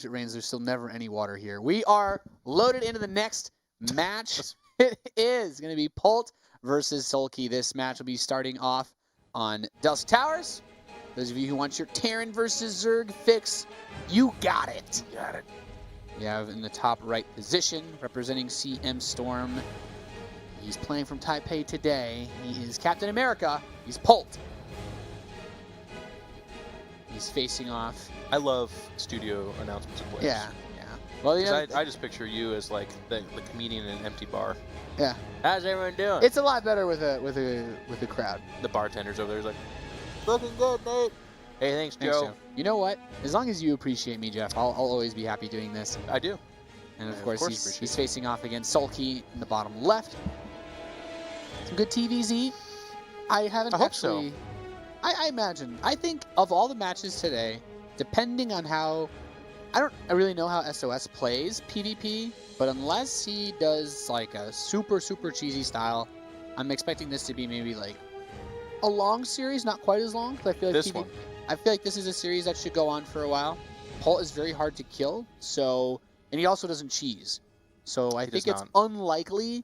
It rains. There's still never any water here. We are loaded into the next match. It is going to be Polt versus Soulkey. This match will be starting off on Dusk Towers. Those of you who want your Terran versus Zerg fix, you got it. You got it. We have in the top right position, representing CM Storm. He's playing from Taipei today. He is Captain America. He's Polt. He's facing off. I love studio announcements of players. Yeah. Well, you know, I just picture you as like the comedian in an empty bar. Yeah. How's everyone doing? It's a lot better with a crowd. The bartender's over there. He's like, looking good, Nate. Hey, thanks, Joe. You know what? As long as you appreciate me, Jeff, I'll always be happy doing this. I do. And of course he's facing off against Soulkey in the bottom left. Some good TVZ. I hope so. I imagine. I think of all the matches today, depending on how... I don't really know how SOS plays PvP, but unless he does like a super cheesy style, I'm expecting this to be maybe like a long series, not quite as long. Because I feel like I feel like this is a series that should go on for a while. Polt is very hard to kill, and he also doesn't cheese. So I think it's unlikely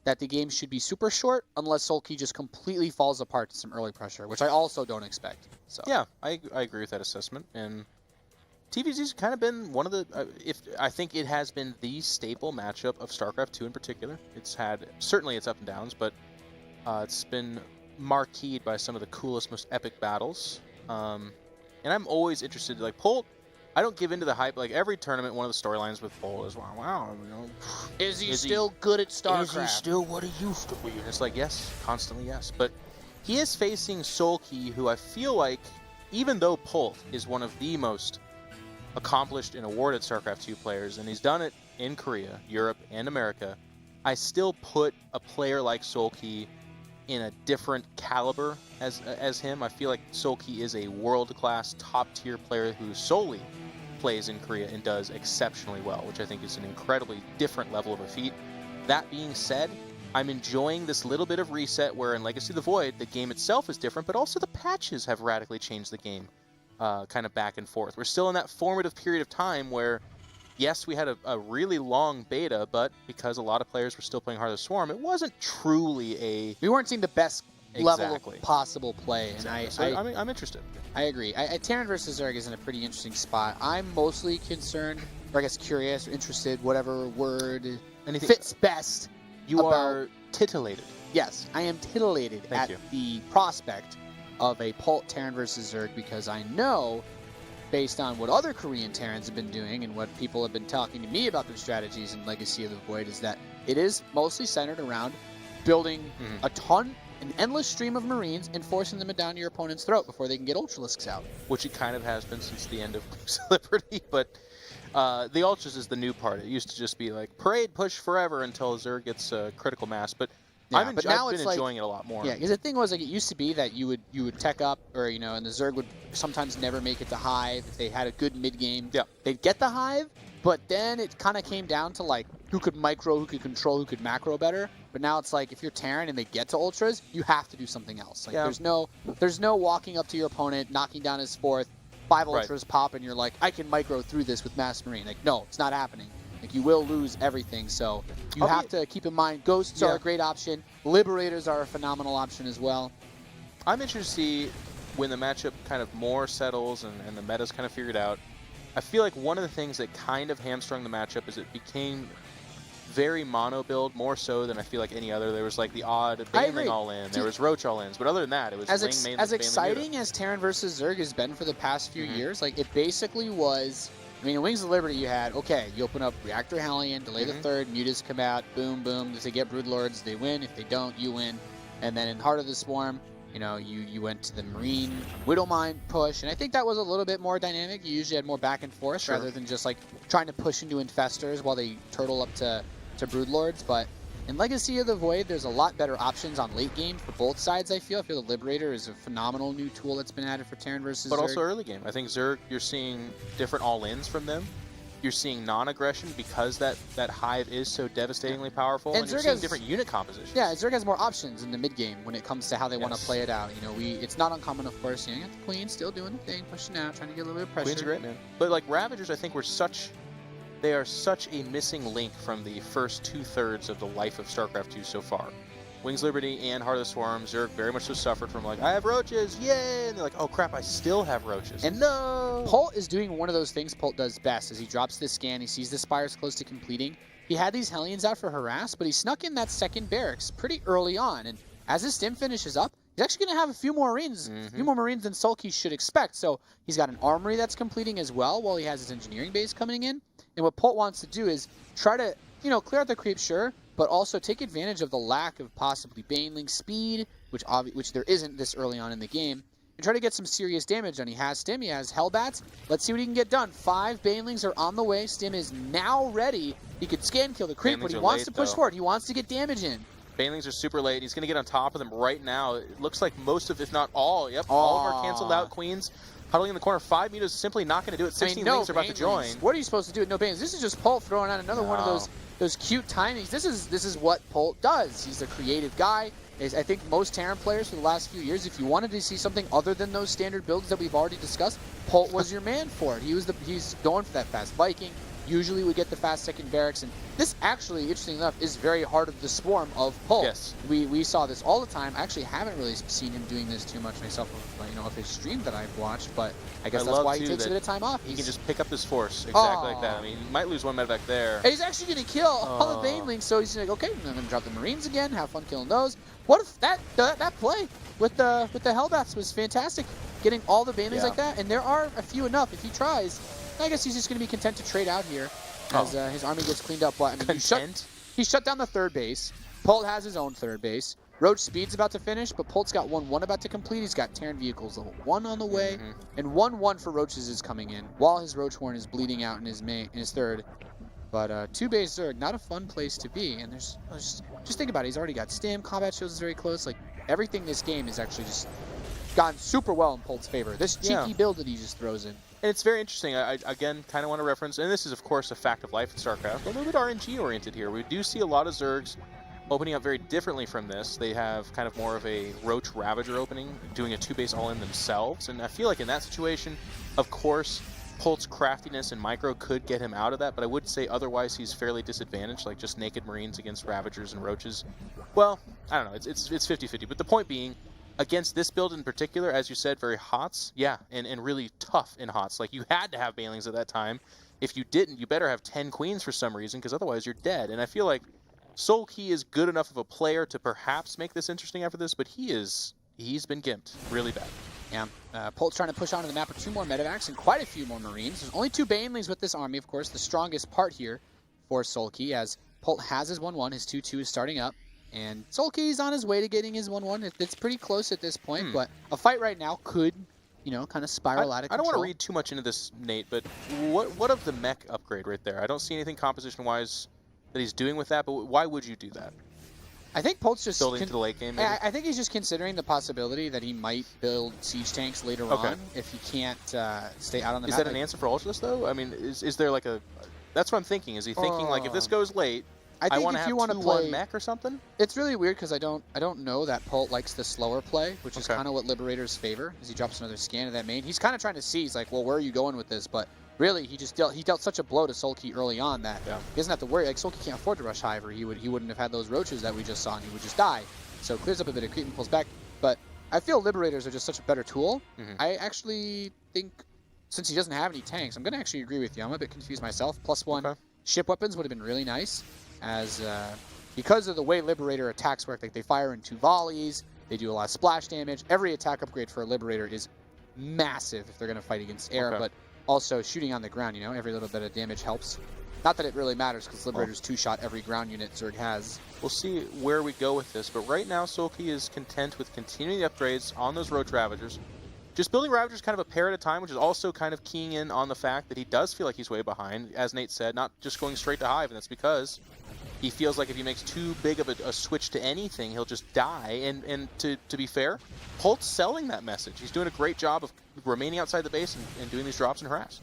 that the game should be super short unless Soulkey just completely falls apart to some early pressure, which I also don't expect. So yeah, I agree with that assessment. And TVZ's kind of been one of the, I think it has been the staple matchup of StarCraft 2 in particular. It's had, certainly its up and downs, but it's been marqueed by some of the coolest, most epic battles. And I'm always interested, like Polt, I don't give into the hype. Like every tournament, one of the storylines with Polt is, wow, you know, is he still good at StarCraft? Is he still what he used to be? And it's like, yes, constantly yes. But he is facing Soulkey, who I feel like, even though Polt is one of the most accomplished and awarded StarCraft 2 players, and he's done it in Korea, Europe, and America, I still put a player like Soulkey in a different caliber as him. I feel like Soulkey is a world-class, top-tier player who solely plays in Korea and does exceptionally well, which I think is an incredibly different level of a feat. That being said, I'm enjoying this little bit of reset where in Legacy of the Void, the game itself is different, but also the patches have radically changed the game. Kind of back and forth. We're still in that formative period of time where, yes, we had a really long beta, but because a lot of players were still playing Heart of the Swarm, it wasn't truly a... We weren't seeing the best level of possible play. Exactly. And so I'm interested. I agree. Terran versus Zerg is in a pretty interesting spot. I'm mostly concerned, or I guess curious, or interested, whatever word fits best. You are titillated. Yes, I am titillated at the prospect of a Polt Terran versus Zerg, because I know, based on what other Korean Terrans have been doing and what people have been talking to me about their strategies in Legacy of the Void, is that it is mostly centered around building an endless stream of Marines and forcing them down your opponent's throat before they can get Ultralisks out. Which it kind of has been since the end of Liberty, but the Ultras is the new part. It used to just be like, parade, push forever until Zerg gets critical mass, but yeah, I've been enjoying it a lot more. Yeah, because the thing was, like, it used to be that you would tech up, or and the Zerg would sometimes never make it to Hive if they had a good mid game. Yeah, they'd get the Hive, but then it kind of came down to like who could micro, who could control, who could macro better. But now it's like if you're Terran and they get to Ultras, you have to do something else. Like there's no walking up to your opponent, knocking down his fourth, 5 Ultras pop, and you're like, I can micro through this with Mass Marine. Like, no, it's not happening. Like, you will lose everything, so you have to keep in mind Ghosts are a great option. Liberators are a phenomenal option as well. I'm interested to see when the matchup kind of more settles and the meta's kind of figured out. I feel like one of the things that kind of hamstrung the matchup is it became very mono build, more so than I feel like any other. There was like the odd Baneling all-in, there was Roach all-ins, but other than that, it was mainly as exciting as Terran versus Zerg has been for the past few years. Like, it basically was... I mean, in Wings of Liberty, you had, okay, you open up Reactor Hellion, delay the third, Mutas come out, boom, boom. If they get Broodlords, they win. If they don't, you win. And then in Heart of the Swarm, you went to the Marine Widowmine push, and I think that was a little bit more dynamic. You usually had more back and forth rather than just, like, trying to push into Infestors while they turtle up to Broodlords. But in Legacy of the Void, there's a lot better options on late game for both sides, I feel. The Liberator is a phenomenal new tool that's been added for Terran versus Zerg. But also early game. I think Zerg, you're seeing different all-ins from them. you're seeing non-aggression because that Hive is so devastatingly powerful, and you're seeing different unit compositions. Yeah, Zerg has more options in the mid game when it comes to how they want to play it out. You know, it's not uncommon, of course. You know, you got the Queen still doing the thing, pushing out, trying to get a little bit of pressure. Queen's great, man. But like Ravagers, I think they are such a missing link from the first 2/3 of the life of StarCraft 2 so far. Wings Liberty and Heart of the Swarm, Zerg very much so suffered from like, I have roaches, yay! And they're like, oh crap, I still have roaches. And no! Polt is doing one of those things Polt does best, as he drops this scan, he sees the Spires close to completing. He had these Hellions out for harass, but he snuck in that second barracks pretty early on, and as his stim finishes up, he's actually going to have a few more Marines, than Soulkey should expect. So he's got an armory that's completing as well, while he has his engineering base coming in. And what Polt wants to do is try to, you know, clear out the creep, sure, but also take advantage of the lack of possibly Baneling speed, which there isn't this early on in the game, and try to get some serious damage done. He has Stim, he has Hellbats. Let's see what he can get done. 5 Banelings are on the way. Stim is now ready. He could scan kill the creep, but he wants to push forward. He wants to get damage in. Banelings are super late. He's going to get on top of them right now. It looks like most of, if not all, all of our canceled out Queens huddling in the corner. 5 meters is simply not going to do it. 16 Lings are about to join. What are you supposed to do with no Banelings? This is just Polt throwing out another one of those cute timings. This is what Polt does. He's a creative guy. I think most Terran players for the last few years, if you wanted to see something other than those standard builds that we've already discussed, Polt was your man for it. He's going for that fast Viking. Usually we get the fast second barracks, and this actually, interesting enough, is very hard of the swarm of Polt. Yes. We saw this all the time. I actually haven't really seen him doing this too much myself, you know, of his stream that I've watched, but I guess that's why he takes a bit of time off. He can just pick up this force exactly like that. I mean, he might lose one medevac there. And he's actually going to kill all the Banelings, so he's like, okay, I'm going to drop the Marines again, have fun killing those. What if that play with the Hellbats was fantastic, getting all the Banelings like that, and there are a few enough if he tries. I guess he's just going to be content to trade out here as his army gets cleaned up. But, I mean, he shut down the third base. Polt has his own third base. Roach Speed's about to finish, but Polt's got 1-1 about to complete. He's got Terran vehicles level 1 on the way, and 1-1 for Roaches is coming in, while his Roach Horn is bleeding out in his third. But 2 base Zerg, not a fun place to be. And just think about it. He's already got Stim. Combat shows is very close. Like, everything this game is actually just gone super well in Polt's favor. This cheeky build that he just throws in. And it's very interesting. I again, kind of want to reference, and this is, of course, a fact of life in StarCraft, a little bit RNG-oriented here. We do see a lot of Zergs opening up very differently from this. They have kind of more of a Roach Ravager opening, doing a 2-base all-in themselves. And I feel like in that situation, of course, Polt's craftiness and micro could get him out of that, but I would say otherwise he's fairly disadvantaged, like just naked Marines against Ravagers and Roaches. Well, I don't know, it's 50-50, but the point being, against this build in particular, as you said, very HOTS, and really tough in HOTS. Like, you had to have Banelings at that time. If you didn't, you better have 10 Queens for some reason, because otherwise you're dead. And I feel like Soulkey is good enough of a player to perhaps make this interesting after this, but he's been gimped really bad. Yeah, Polt's trying to push onto the map with 2 more medevacs and quite a few more Marines. There's only 2 Banelings with this army, of course, the strongest part here for Soulkey, as Polt has his 1-1, his 2-2 is starting up. And Soulkey's on his way to getting his 1-1. It's pretty close at this point, but a fight right now could, you know, kind of spiral out of control. I don't want to read too much into this, Nate, but what of the mech upgrade right there? I don't see anything composition-wise that he's doing with that, but why would you do that? I think Polt's just building to the late game, maybe? I think he's just considering the possibility that he might build siege tanks later on if he can't stay out on the map. Is that an answer for Ultras, though? I mean, is there like a... That's what I'm thinking. Is he thinking, like, if this goes late, I want to have 2-1 mech or something? It's really weird because I don't know that Polt likes the slower play, which is kind of what Liberators favor, as he drops another scan of that main. He's kind of trying to see, he's like, well, where are you going with this? But really, he dealt such a blow to Soulkey early on that he doesn't have to worry. Like, Soulkey can't afford to rush Hive, or he wouldn't have had those Roaches that we just saw, and he would just die. So clears up a bit of creep and pulls back. But I feel Liberators are just such a better tool. I actually think, since he doesn't have any tanks, I'm going to actually agree with you. I'm a bit confused myself. +1 ship weapons would have been really nice, as because of the way Liberator attacks work, like they fire in 2 volleys, they do a lot of splash damage. Every attack upgrade for a Liberator is massive if they're going to fight against air, but also shooting on the ground, you know, every little bit of damage helps. Not that it really matters, because Liberator's 2-shot every ground unit Zerg has. We'll see where we go with this, but right now Soulkey is content with continuing the upgrades on those Roach Ravagers. Just building Ravagers kind of a pair at a time, which is also kind of keying in on the fact that he does feel like he's way behind, as Nate said, not just going straight to Hive, and that's because he feels like if he makes too big of a switch to anything, he'll just die. And to be fair, Polt's selling that message. He's doing a great job of remaining outside the base and doing these drops and harass.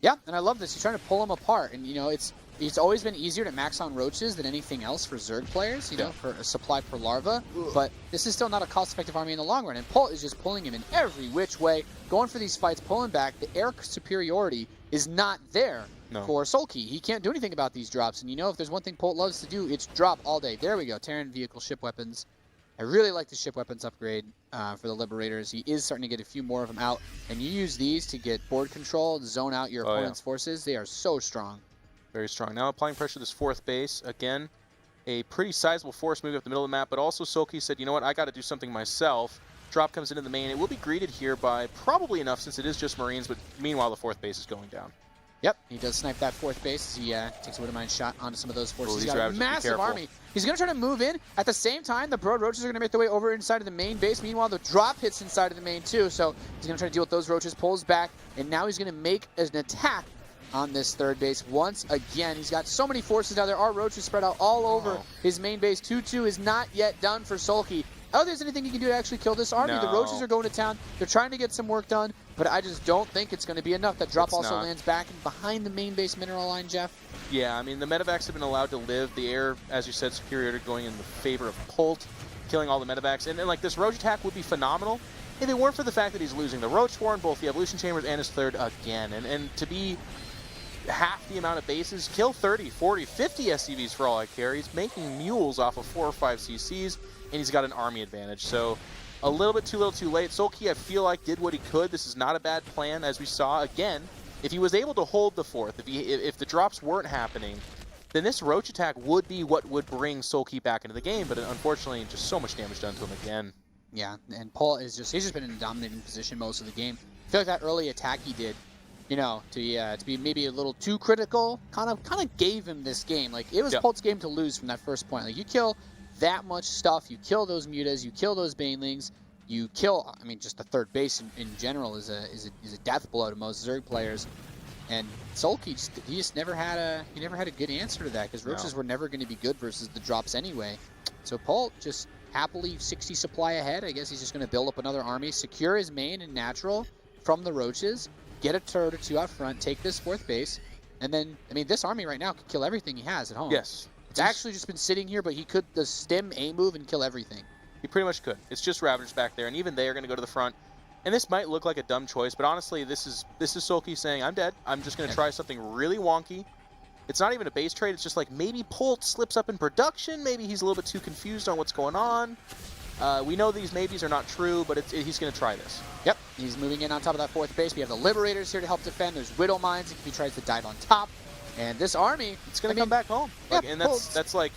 Yeah, and I love this. He's trying to pull them apart, and you know, it's always been easier to max on roaches than anything else for Zerg players, you know, for a supply per larva. But this is still not a cost-effective army in the long run, and Polt is just pulling him in every which way, going for these fights, pulling back. The air superiority is not there for Soulkey. He can't do anything about these drops, and you know, if there's one thing Polt loves to do, it's drop all day. There we go, Terran vehicle ship weapons. I really like the ship weapons upgrade for the Liberators. He is starting to get a few more of them out, and you use these to get board control, zone out your opponent's forces. They are so strong. Very strong. Now applying pressure to this 4th base. Again, a pretty sizable force moving up the middle of the map, but also Soulkey said, you know what, I got to do something myself. Drop comes into the main. It will be greeted here by probably enough since it is just Marines, but meanwhile the 4th base is going down. Yep, he does snipe that 4th base. He takes a Widowmine shot onto some of those forces. He's got a massive army. He's going to try to move in. At the same time, the Brood Roaches are going to make their way over inside of the main base. Meanwhile, the drop hits inside of the main too, so he's going to try to deal with those Roaches, pulls back, and now he's going to make an attack on this 3rd base once again. He's got so many forces now. There are Roaches spread out all over his main base. 2-2 is not yet done for Soulkey. I don't think there's anything he can do to actually kill this army. The Roaches are going to town. They're trying to get some work done, but I just don't think it's going to be enough. That drop also lands back and behind the main base mineral line, Jeff. Yeah, I mean, the medevacs have been allowed to live. The air, as you said, superiority going in the favor of Polt, killing all the medevacs. And like, this Roach attack would be phenomenal if it weren't for the fact that he's losing the Roach Swarm, both the Evolution Chambers and his 3rd again. And to be half the amount of bases, kill 30, 40, 50 SCVs for all I care. He's making mules off of 4 or 5 CCs, and he's got an army advantage. So a little bit too little too late. Soulkey, I feel like, did what he could. This is not a bad plan, as we saw. Again, if he was able to hold the 4th, if the drops weren't happening, then this Roach attack would be what would bring Soulkey back into the game, but unfortunately, just so much damage done to him again. Yeah, and Paul is he's just been in a dominating position most of the game. I feel like that early attack he did, you know, to be maybe a little too critical, kind of gave him this game. Like, it was Polt's game to lose from that first point. Like, you kill that much stuff, you kill those mutas, you kill those banelings, you kill, I mean, just the 3rd base in general is a death blow to most Zerg players. And Soulkey he just never had a good answer to that, because Roaches were never going to be good versus the drops anyway. So Polt just happily 60 supply ahead. I guess he's just going to build up another army, secure his main and natural from the Roaches, get a turret or 2 out front, take this 4th base, and then, I mean, this army right now could kill everything he has at home. Yes. It's actually just been sitting here, but he could the stem A move and kill everything. He pretty much could. It's just Ravagers back there, and even they are going to go to the front. And this might look like a dumb choice, but honestly, this is Soulkey saying, I'm dead. I'm just going to try something really wonky. It's not even a base trade. It's just like maybe Polt slips up in production. Maybe he's a little bit too confused on what's going on. We know these maybes are not true, but he's going to try this. Yep, he's moving in on top of that 4th base. We have the Liberators here to help defend. There's Widow Mines if he tries to dive on top. And this army, it's going to come back home. Like, yeah, and that's like,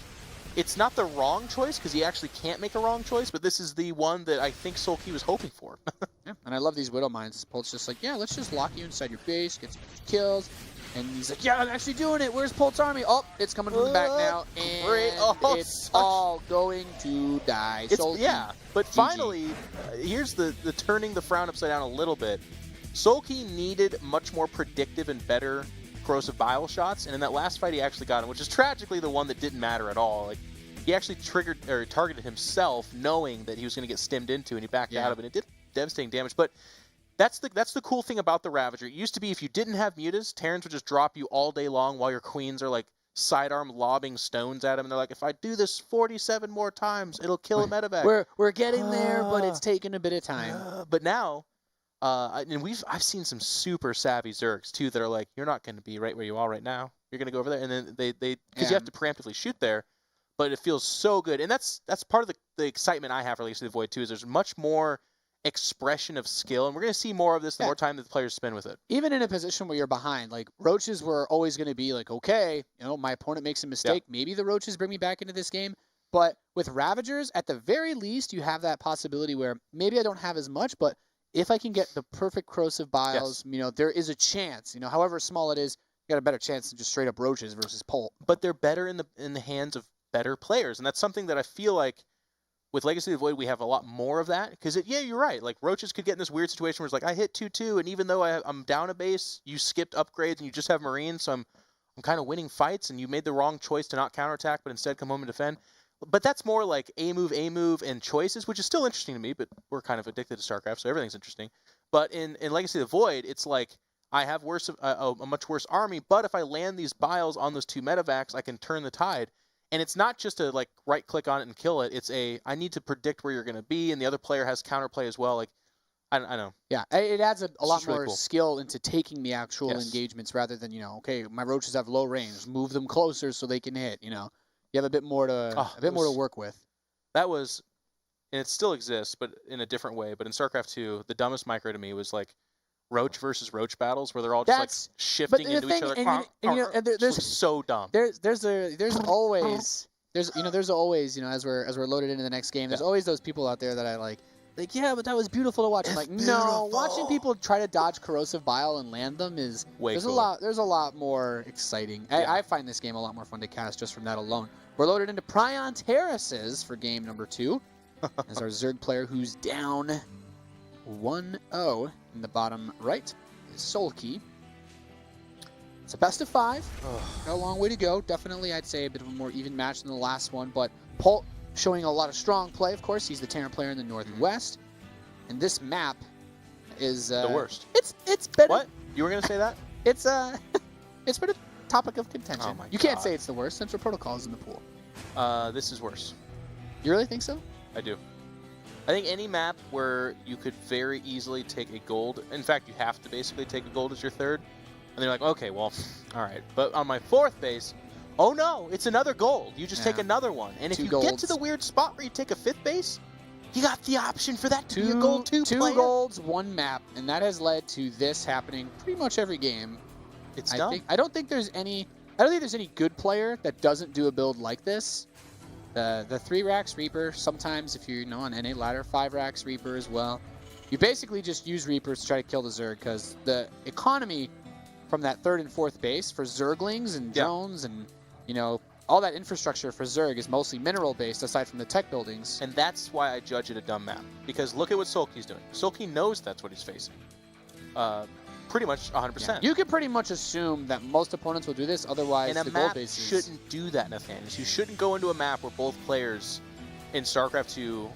it's not the wrong choice, because he actually can't make a wrong choice, but this is the one that I think Soulkey was hoping for. Yeah, and I love these Widow Mines. Polt's just like, yeah, let's just lock you inside your base, get some kills. And he's like, yeah, I'm actually doing it. Where's Polt's army? Oh, it's coming from the back now, and it's all going to die. Yeah, but finally, here's the turning the frown upside down a little bit. Soulkey needed much more predictive and better corrosive bile shots, and in that last fight he actually got him, which is tragically the one that didn't matter at all. Like, he actually targeted himself, knowing that he was going to get stemmed into, and he backed out of it. It did devastating damage, but that's the cool thing about the Ravager. It used to be if you didn't have mutas, Terrans would just drop you all day long while your queens are like sidearm lobbing stones at him, and they're like, if I do this 47 more times, it'll kill a medevac. We're getting there, but it's taking a bit of time. But now, and I've seen some super savvy Zergs too that are like, you're not going to be right where you are right now. You're going to go over there, and then they because you have to preemptively shoot there, but it feels so good, and that's part of the excitement I have for Legacy of the Void too. Is there's much more expression of skill, and we're going to see more of this the more time that the players spend with it. Even in a position where you're behind, like Roaches were always going to be like, okay, you know, my opponent makes a mistake, maybe the Roaches bring me back into this game. But with Ravagers, at the very least, you have that possibility where maybe I don't have as much, but if I can get the perfect corrosive biles, you know, there is a chance, you know, however small it is, you got a better chance than just straight up Roaches versus Polt. But they're better in the hands of better players, and that's something that I feel like with Legacy of the Void, we have a lot more of that. Because, yeah, you're right. Like, Roaches could get in this weird situation where it's like, I hit 2-2, and even though I'm down a base, you skipped upgrades, and you just have Marines, so I'm kind of winning fights, and you made the wrong choice to not counterattack, but instead come home and defend. But that's more like A move, and choices, which is still interesting to me, but we're kind of addicted to StarCraft, so everything's interesting. But in Legacy of the Void, it's like, I have a much worse army, but if I land these biles on those 2 medevacs, I can turn the tide. And it's not just a like right click on it and kill it. It's I need to predict where you're going to be, and the other player has counterplay as well. Like I know. Yeah, it adds a lot more really cool. skill into taking the actual engagements rather than, okay, my roaches have low range, move them closer so they can hit. You have a bit more to work with. That was, and it still exists, but in a different way. But in StarCraft 2, the dumbest micro to me was like roach versus roach battles, where they're all just like shifting into each other. And there's so dumb. There's always as we're loaded into the next game, there's always those people out there that I like, yeah, but that was beautiful to watch. I'm like, no, watching people try to dodge corrosive bile and land them is there's a lot more exciting. I find this game a lot more fun to cast just from that alone. We're loaded into Prion Terraces for game number 2 as our Zerg player, who's down 1-0 in the bottom right, is Soulkey. It's a best of 5. Got a long way to go. Definitely, I'd say a bit of a more even match than the last one, but Polt showing a lot of strong play. Of course, he's the Terran player in the North and West, and this map is the worst. It's better. What? You were gonna say that? It's it's been a topic of contention. Oh my you can't say it's the worst. Central Protocol is in the pool. This is worse. You really think so? I do. I think any map where you could very easily take a gold, in fact, you have to basically take a gold as your 3rd, and they're like, okay, well, all right. But on my 4th base, oh no, it's another gold. You just take another one. And if you get to the weird spot where you take a 5th base, you got the option for that to be a gold 2 player. 2 golds, 1 map, and that has led to this happening pretty much every game. It's dumb. I don't think there's any good player that doesn't do a build like this. The 3 racks Reaper, sometimes if you're on NA ladder, 5 racks Reaper as well. You basically just use Reapers to try to kill the Zerg, because the economy from that 3rd and 4th base for Zerglings and drones and all that infrastructure for Zerg is mostly mineral based aside from the tech buildings. And that's why I judge it a dumb map, because look at what Soulkey's doing. Soulkey knows that's what he's facing. Pretty much 100%. Yeah. You can pretty much assume that most opponents will do this, otherwise the gold bases shouldn't do that, Nathaniel. You shouldn't go into a map where both players in StarCraft 2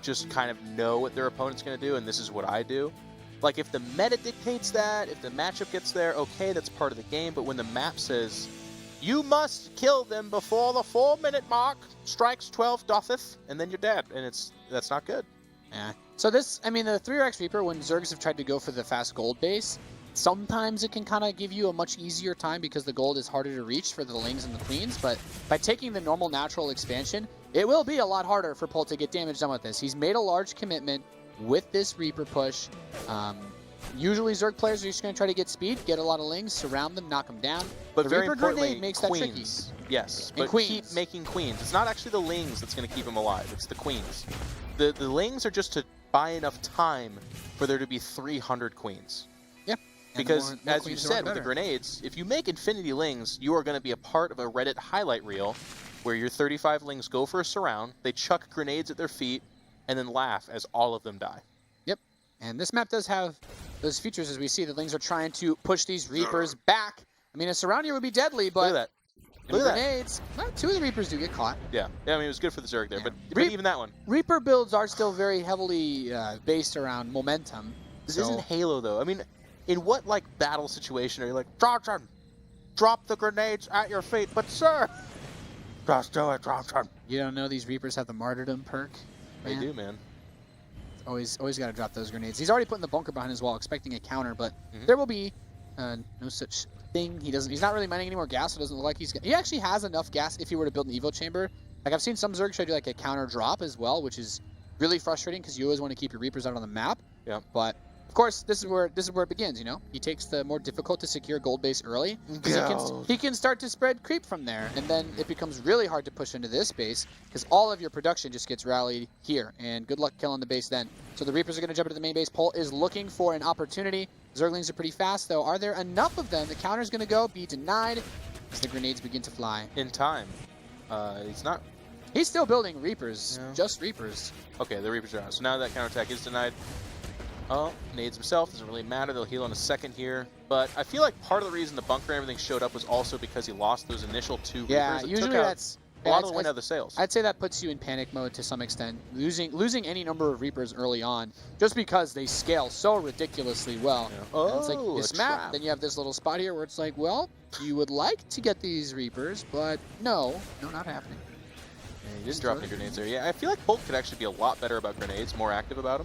just kind of know what their opponent's going to do, and this is what I do. Like, if the meta dictates that, if the matchup gets there, okay, that's part of the game, but when the map says, you must kill them before the 4-minute mark, strikes 12 dotheth, and then you're dead, and that's not good. Yeah. So the 3-Rex Reaper, when Zergs have tried to go for the fast gold base, sometimes it can kind of give you a much easier time because the gold is harder to reach for the Lings and the Queens, but by taking the normal natural expansion, it will be a lot harder for Polt to get damage done with this. He's made a large commitment with this Reaper push. Usually Zerg players are just going to try to get speed, get a lot of Lings, surround them, knock them down. But the very Reaper importantly, grenade makes that tricky. Yes, and but queens. Keep making Queens. It's not actually the Lings that's going to keep them alive. It's the Queens. The Lings are just to buy enough time for there to be 300 Queens. Yep. Because, as you said with the grenades, if you make Infinity Lings, you are going to be a part of a Reddit highlight reel where your 35 Lings go for a surround, they chuck grenades at their feet, and then laugh as all of them die. Yep. And this map does have those features, as we see. The Lings are trying to push these Reapers back. I mean, a surround here would be deadly, but... Look at that. Look at grenades. Well, 2 of the Reapers do get caught. Yeah. I mean, it was good for the Zerg there, but even that one. Reaper builds are still very heavily based around momentum. This isn't Halo, though. I mean, in what, battle situation are you like, Johnson, drop the grenades at your feet, but sir, just do it, Johnson. You don't know these Reapers have the martyrdom perk? They do, man. Always got to drop those grenades. He's already putting the bunker behind his wall, expecting a counter, but there will be no such thing. He's not really mining any more gas, so it doesn't look like he actually has enough gas if he were to build an Evo chamber. Like, I've seen some Zerg try to do a counter drop as well, which is really frustrating because you always want to keep your Reapers out on the map. Yeah. But of course, this is where it begins. He takes the more difficult to secure gold base early because he can start to spread creep from there, and then it becomes really hard to push into this base because all of your production just gets rallied here. And good luck killing the base then. So the Reapers are going to jump into the main base. Polt is looking for an opportunity. Zerglings are pretty fast, though. Are there enough of them? The counter's going to go, be denied as the grenades begin to fly. In time. He's not... He's still building Reapers, just Reapers. Okay, the Reapers are out. So now that counterattack is denied. Oh, nades himself. Doesn't really matter. They'll heal in a second here. But I feel like part of the reason the bunker and everything showed up was also because he lost those initial 2 Reapers. Yeah, usually A lot of them went out of the sails. I'd say that puts you in panic mode to some extent. Losing any number of Reapers early on, just because they scale so ridiculously well. Yeah. Oh, it's like this map, then you have this little spot here where it's like, well, you would like to get these Reapers, but no, not happening. Yeah, he didn't drop any grenades there. Yeah, I feel like Polt could actually be a lot better about grenades, more active about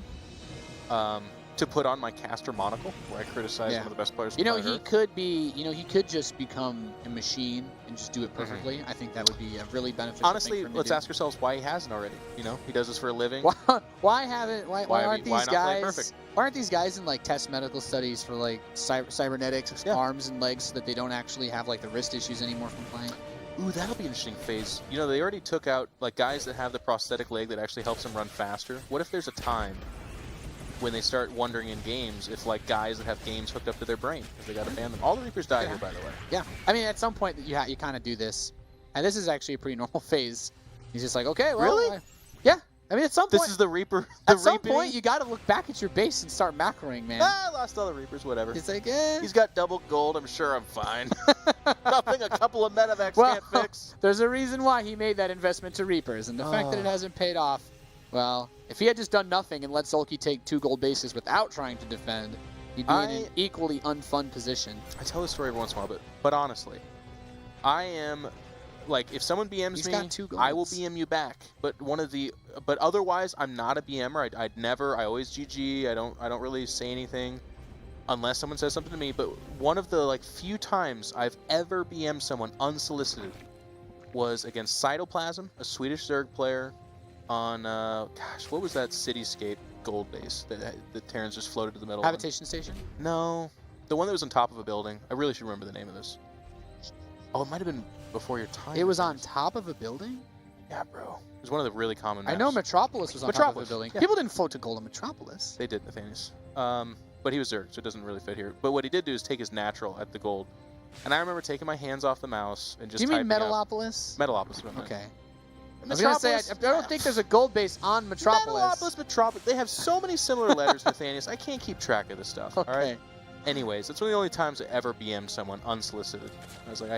them. To put on my caster monocle, where I criticize one of the best players. You know, he could be. You know, he could just become a machine and just do it perfectly. I think that would be a really beneficial. Honestly, thing for him let's ask ourselves why he hasn't already. You know, he does this for a living. Why aren't these guys? Why aren't these guys in like test medical studies for like cybernetics, arms and legs, so that they don't actually have like the wrist issues anymore from playing? Ooh, that'll be an interesting phase. You know, they already took out like guys that have the prosthetic leg that actually helps them run faster. What if there's a time when they start wondering in games if like guys that have games hooked up to their brain, if they got to ban them? All the Reapers die here, by the way. Yeah, I mean, at some point you kind of do this, and this is actually a pretty normal phase. He's just like, okay, well, really? Yeah. I mean, at some point, this is the Reaper. At some point, you got to look back at your base and start macroing, man. I lost all the Reapers, whatever. He's like, eh. He's got double gold. I'm sure I'm fine. Nothing a couple of medevacs can't fix. There's a reason why he made that investment to Reapers, and the fact that it hasn't paid off. Well, if he had just done nothing and let Soulkey take 2 gold bases without trying to defend, he'd be in an equally unfun position. I tell this story every once in a while, but honestly, I am like, if someone BMs me, I will BM you back. But otherwise, I'm not a BMer. I always GG. I don't really say anything unless someone says something to me. But one of the like few times I've ever BM'd someone unsolicited was against Cytoplasm, a Swedish Zerg player. On gosh, what was that cityscape gold base that Terrans just floated to the middle? Habitation station? No, the one that was on top of a building. I really should remember the name of this. Oh, it might have been before your time. It was on top of a building? Yeah, bro. It was one of the really common maps. I know Metropolis was on top of a building. Yeah. People didn't float to gold in Metropolis. They did, Nathanius. But he was Zerg, so it doesn't really fit here. But what he did do is take his natural at the gold. And I remember taking my hands off the mouse and just Do you mean Metalopolis? Metalopolis. Okay. I was going to say, I don't think there's a gold base on Metropolis. Metropolis. They have so many similar letters, Nathanius. I can't keep track of this stuff. Okay. All right. Anyways, that's one of the only times I ever BM'd someone unsolicited. I was like,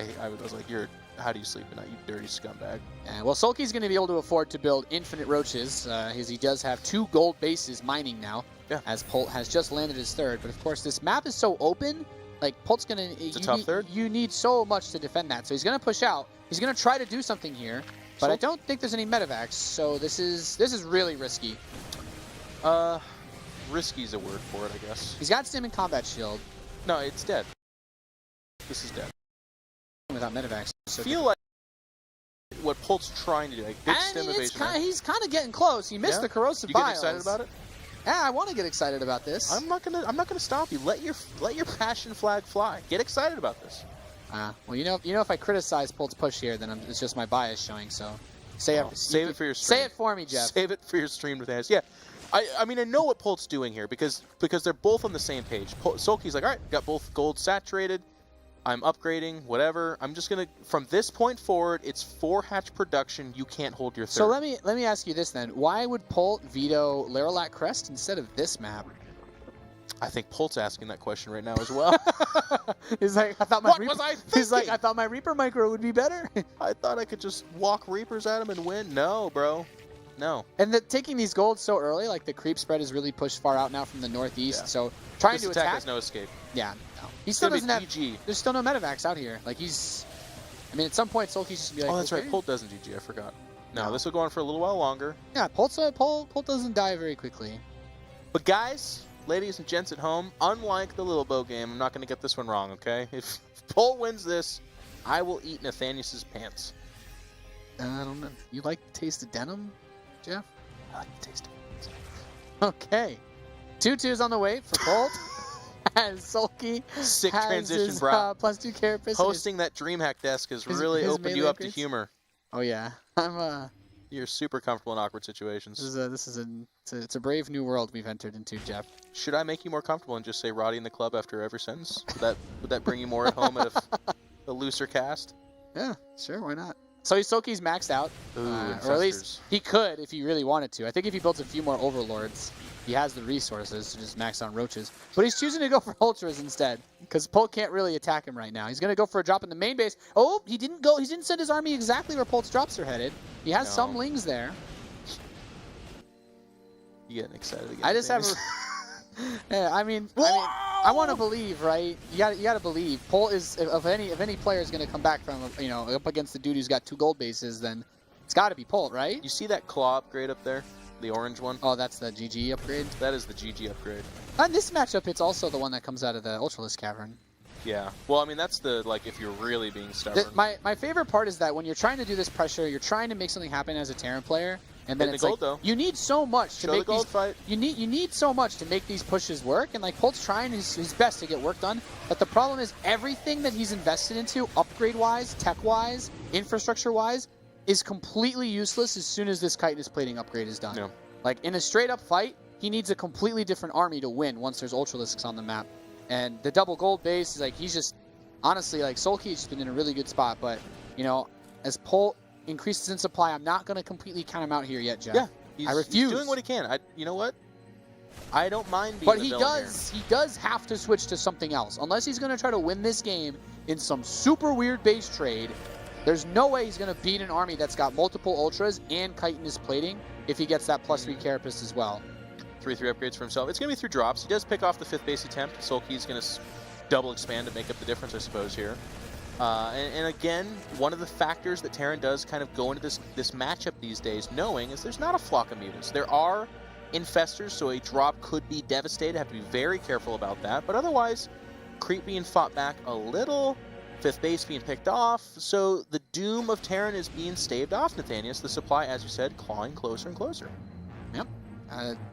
how do you sleep at night, you dirty scumbag? Yeah, well, Soulkey's going to be able to afford to build infinite roaches, as he does have 2 gold bases mining now. Yeah. As Polt has just landed his 3rd. But of course, this map is so open. Like Polt's going to. It's a tough 3rd. You need so much to defend that, so he's going to push out. He's going to try to do something here. But I don't think there's any medevacs, so this is really risky. Risky's a word for it, I guess. He's got Stim and Combat Shield. No, it's dead. This is dead. Without medevacs. I feel like what Polt's trying to do, like big Stim evasion. He's kind of getting close. He missed the corrosive bios. You get excited about it? Yeah, I want to get excited about this. I'm not gonna stop you. Let your passion flag fly. Get excited about this. Well, you know, if I criticize Polt's push here, then it's just my bias showing. So, save it for your stream. Say it for me, Jeff. Save it for your stream with us. Yeah, I mean, I know what Polt's doing here because they're both on the same page. Soulkey's like, all right, got both gold saturated. I'm upgrading, whatever. I'm just gonna, from this point forward, it's 4-hatch production. You can't hold your 3rd. So let me ask you this then: why would Polt veto Laralac Crest instead of this map? I think Polt's asking that question right now as well. He's like, I thought my Reaper micro would be better. I thought I could just walk Reapers at him and win. No, bro. No. And taking these golds so early, like the creep spread is really pushed far out now from the northeast. Yeah. So trying to attack has no escape. Yeah, no. He still doesn't have. There's still no medevacs out here. Like I mean, at some point, Soulkey's just be like. Oh, that's right. Polt doesn't GG. I forgot. No, this will go on for a little while longer. Yeah, Polt doesn't die very quickly. But guys, ladies and gents at home, unlike the Little Bow game, I'm not going to get this one wrong. Okay, if Polt wins this, I will eat Nathanius's pants. I don't know. You like the taste of denim, Jeff? I like the taste of it. Okay. 2-2s on the way for Polt. As Soulkey sick has transition, his, bro. +2 carapace. Hosting that DreamHack desk has really opened you up to humor. Oh yeah, You're super comfortable in awkward situations. It's a brave new world we've entered into, Jeff. Should I make you more comfortable and just say Roddy in the club after every sentence? Would that bring you more at home at a looser cast? Yeah, sure, why not? So Soulkey's maxed out, Ooh, or at least he could if he really wanted to. I think if he builds a few more overlords, he has the resources to just max on roaches. But he's choosing to go for ultras instead, because Polt can't really attack him right now. He's going to go for a drop in the main base. Oh, he didn't go. He didn't send his army exactly where Polt's drops are headed. He has some lings there. You getting excited again? I just have. Yeah, I mean, I want to believe, right? You got to believe. Polt is, if any player is going to come back from, up against the dude who's got 2 gold bases, then it's got to be Polt, right? You see that claw upgrade up there? The orange one? Oh, that's the GG upgrade? That is the GG upgrade. And this matchup, it's also the one that comes out of the Ultralisk Cavern. Yeah. Well, I mean, that's the, if you're really being stubborn. My favorite part is that when you're trying to do this pressure, you're trying to make something happen as a Terran player, and then it's gold, though. You need so much to make these fight. You need so much to make these pushes work, and Polt's trying his best to get work done. But the problem is everything that he's invested into, upgrade-wise, tech-wise, infrastructure-wise, is completely useless as soon as this chitinous plating upgrade is done. Yeah. Like in a straight-up fight, he needs a completely different army to win once there's Ultralisks on the map. And the double gold base is he's just honestly Soulkey's just been in a really good spot. But as Polt increases in supply, I'm not going to completely count him out here yet, Jeff. Yeah, I refuse. He's doing what he can. You know what? I don't mind being But he does have to switch to something else. Unless he's going to try to win this game in some super weird base trade, there's no way he's going to beat an army that's got multiple ultras and chitinous plating if he gets that +3 carapace as well. 3/3 upgrades for himself. It's going to be through drops. He does pick off the 5th base attempt. Soulkey's going to double expand to make up the difference, I suppose, here. And again, one of the factors that Terran does kind of go into this matchup these days knowing is there's not a flock of mutants. There are infestors, so a drop could be devastated. Have to be very careful about that. But otherwise, creep being fought back a little, 5th base being picked off. So the doom of Terran is being staved off, Nathanius. The supply, as you said, clawing closer and closer. Yep.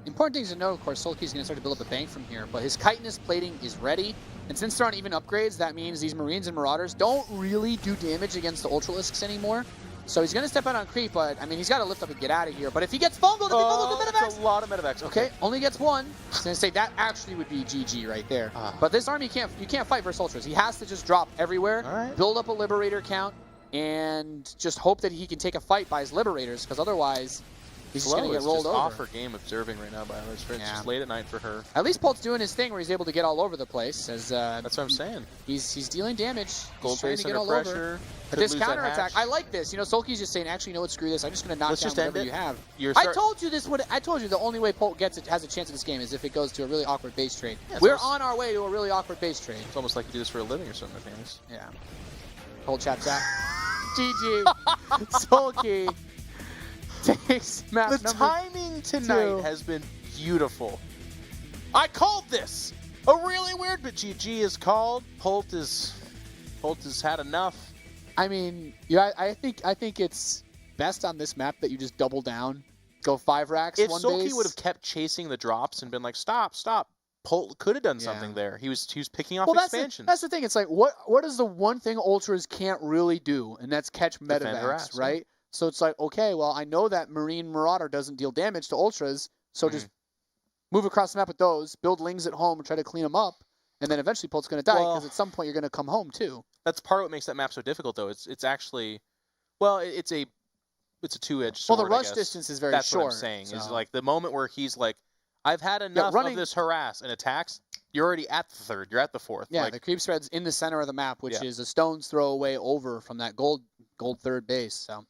Important things to note, of course, Soulkey's going to start to build up a bank from here, but his chitinous plating is ready. And since there aren't even upgrades, that means these Marines and Marauders don't really do damage against the Ultralisks anymore. So he's going to step out on creep, but, I mean, he's got to lift up and get out of here. But if he gets fungled, that's a lot of medevacs. Okay, only gets 1. I was going to say, that actually would be GG right there. But this army, you can't fight versus Ultras. He has to just drop everywhere, build up a Liberator count, and just hope that he can take a fight by his Liberators, because otherwise he's just going to get rolled over. Off her game observing right now by Liz Fritz. Yeah. Just late at night for her. At least Polt's doing his thing where he's able to get all over the place. That's what I'm saying. He's dealing damage. Gold trying base to get under all pressure. over. But this counterattack, I like this. Soulkey's just saying, actually, screw this. I'm just going to knock down whatever you have. I told you the only way Polt has a chance in this game is if it goes to a really awkward base trade. Yeah, we're on our way to a really awkward base trade. It's almost like you do this for a living or something, Nathanius. Yeah. Polt chat. GG. Soulkey takes map The timing tonight has been beautiful. I called this a really weird, but GG is called. Polt has had enough. I mean, yeah, I think it's best on this map that you just double down, go 5 racks. If one Soulkey base. would have kept chasing the drops and been like, stop, Polt could have done something there. He was picking off expansions. That's the thing. It's like what is the one thing Ultras can't really do, and that's catch medevacs, right? Yeah. So it's like, okay, well, I know that Marine Marauder doesn't deal damage to Ultras, so just move across the map with those, build lings at home, and try to clean them up, and then eventually Polt's going to die because at some point you're going to come home too. That's part of what makes that map so difficult, though. It's actually, it's a two-edged sword. Well, the rush distance is very short. That's what I'm saying. So. Is like the moment where he's like, I've had enough of this harass and attacks. You're already at the 3rd. You're at the 4th. Yeah, the creep spread's in the center of the map, which is a stone's throw away over from that gold 3rd base. So,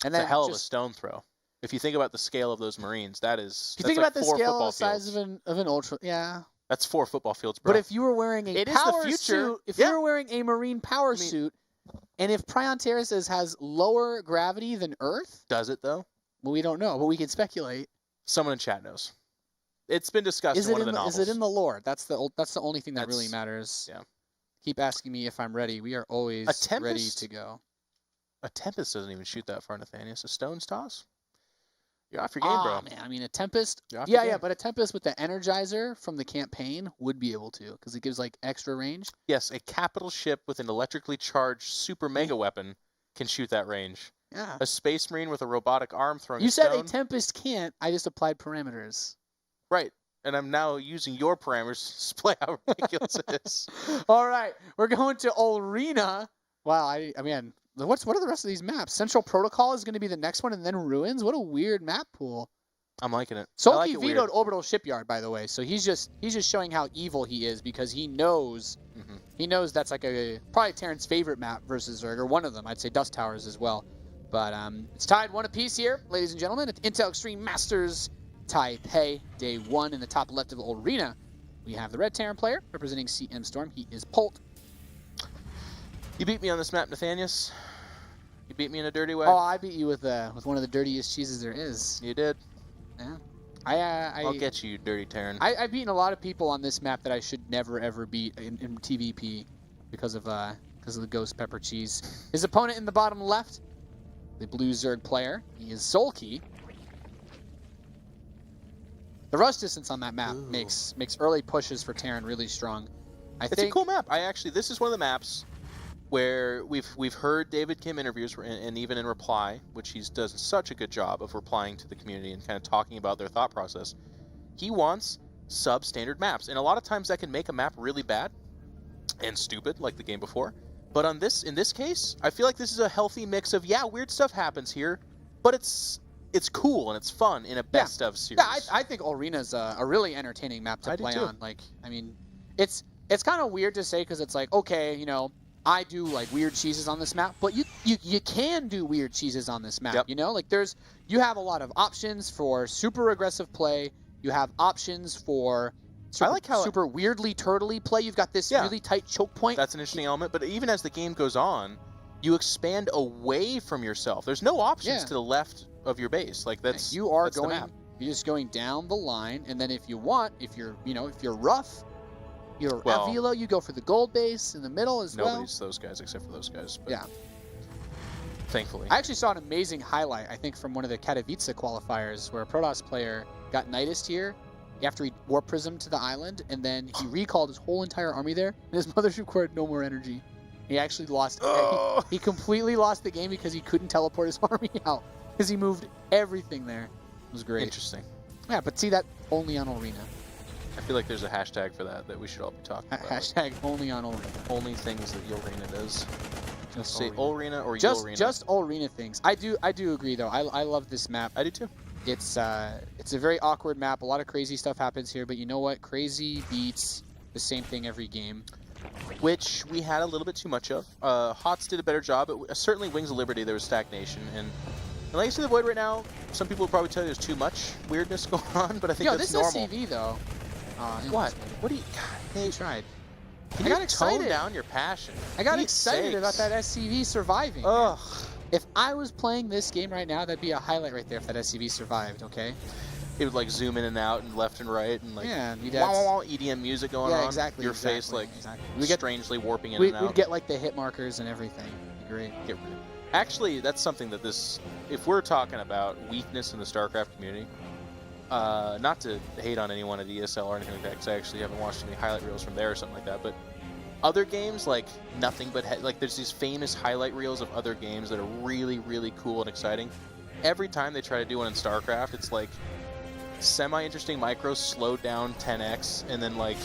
and then it's a hell of a stone throw. If you think about the scale of those Marines, If you think about the scale and size of an Ultra, that's 4 football fields, bro. But if you were wearing a power suit, you were wearing a Marine power suit, and if Prion Terrace has lower gravity than Earth, does it though? Well, we don't know, but we can speculate. Someone in chat knows. It's been discussed in one of the novels. Is it in the lore? That's the only thing that really matters. Yeah. Keep asking me if I'm ready. We are always ready to go. A Tempest doesn't even shoot that far, Nathanius. A Stone's Toss? You're off your game, bro. Man, I mean, a Tempest. Yeah, but a Tempest with the Energizer from the campaign would be able to, because it gives like extra range. Yes, a capital ship with an electrically charged super mega weapon can shoot that range. Yeah. A Space Marine with a robotic arm throwing You a stone. said a Tempest can't. I just applied parameters. Right. And I'm now using your parameters to display how ridiculous it is. All right. We're going to Olrina. Wow, I mean, what are the rest of these maps? Central Protocol is going to be the next one, and then Ruins? What a weird map pool. I'm liking it. Soulkey I like it vetoed weird. Orbital Shipyard, by the way, so he's just showing how evil he is because he knows that's like probably Terran's favorite map versus Zerg, or one of them. I'd say Dust Towers as well. But it's tied 1 apiece here, ladies and gentlemen, at Intel Extreme Masters Taipei, day 1. In the top left of the arena, we have the red Terran player representing CM Storm. He is Polt. You beat me on this map, Nathanius. You beat me in a dirty way. Oh, I beat you with one of the dirtiest cheeses there is. You did. Yeah. I'll get you, dirty Terran. I've beaten a lot of people on this map that I should never ever beat in TVP because of the ghost pepper cheese. His opponent in the bottom left, the blue Zerg player, he is Soulkey. The rush distance on that map makes early pushes for Terran really strong. It's a cool map. This is one of the maps where we've heard David Kim interviews, and even in reply, which he does such a good job of replying to the community and kind of talking about their thought process. He wants substandard maps, and a lot of times that can make a map really bad and stupid, like the game before. But in this case, I feel like this is a healthy mix of weird stuff happens here, but it's cool and it's fun in a best of series. Yeah, I think Ulrina's a really entertaining map to play on. Like, I mean, it's kind of weird to say because it's like, okay, you know, I do like weird cheeses on this map, but you can do weird cheeses on this map. You know, like you have a lot of options for super aggressive play. You have options for super weirdly turtley play. You've got this really tight choke point. That's an interesting element. But even as the game goes on, you expand away from yourself. There's no options to the left of your base. Like that's you're the map. You're just going down the line, and then if you want, if you're rough. You're Avila, you go for the gold base in the middle as well. Nobody's those guys except for those guys. But thankfully. I actually saw an amazing highlight, I think, from one of the Katowice qualifiers where a Protoss player got Nidus'd here after he warp prismed to the island, and then he recalled his whole entire army there, and his mothership required no more energy. He actually lost. He completely lost the game because he couldn't teleport his army out because he moved everything there. It was great. Interesting. Yeah, but see that only on Ulrina. I feel like there's a hashtag for that we should all be talking about. Hashtag only on Ulrina. Only things that Ulrina does. Just say Ulrina or Ulrina. Just Ulrina things. I do agree though. I love this map. I do too. It's a very awkward map. A lot of crazy stuff happens here, but you know what? Crazy beats the same thing every game. Which we had a little bit too much of. HOTS did a better job. Certainly Wings of Liberty, there was stagnation. And like I see the Void right now, some people would probably tell you there's too much weirdness going on, but I think that's normal. This SCV though. What? What do you... God, hey, tried. I got excited. Tone down your passion. I got excited about that SCV surviving. Ugh. If I was playing this game right now, that'd be a highlight right there if that SCV survived, okay? It would like zoom in and out and left and right and like EDM music going on. Yeah, exactly. Your face like strangely warping in and out. We'd get like the hit markers and everything. Great. Actually, that's something that if we're talking about weakness in the StarCraft community, not to hate on anyone at ESL or anything like that, because I actually haven't watched any highlight reels from there or something like that, but other games like nothing but like there's these famous highlight reels of other games that are really, really cool and exciting. Every time they try to do one in StarCraft, it's like semi-interesting micros slowed down 10x and then like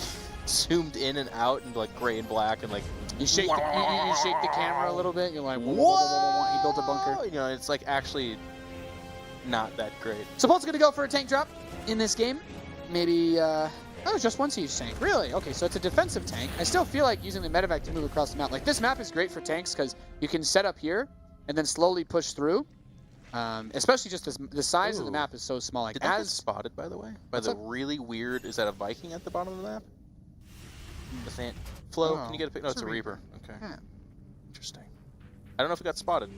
zoomed in and out and like gray and black and like you shake the camera a little bit. You're like, whoa! He built a bunker. You know, it's like actually not that great. So Polt's gonna go for a tank drop in this game. Maybe just one siege tank. Really? Okay, so it's a defensive tank. I still feel like using the medevac to move across the map. Like this map is great for tanks because you can set up here and then slowly push through. Especially just the size of the map is so small. Like Did that get spotted, by the way? By the really weird... Is that a Viking at the bottom of the map? The Flo, can you get a pic? No, it's a Reaper. Okay. Yeah. Interesting. I don't know if it got spotted.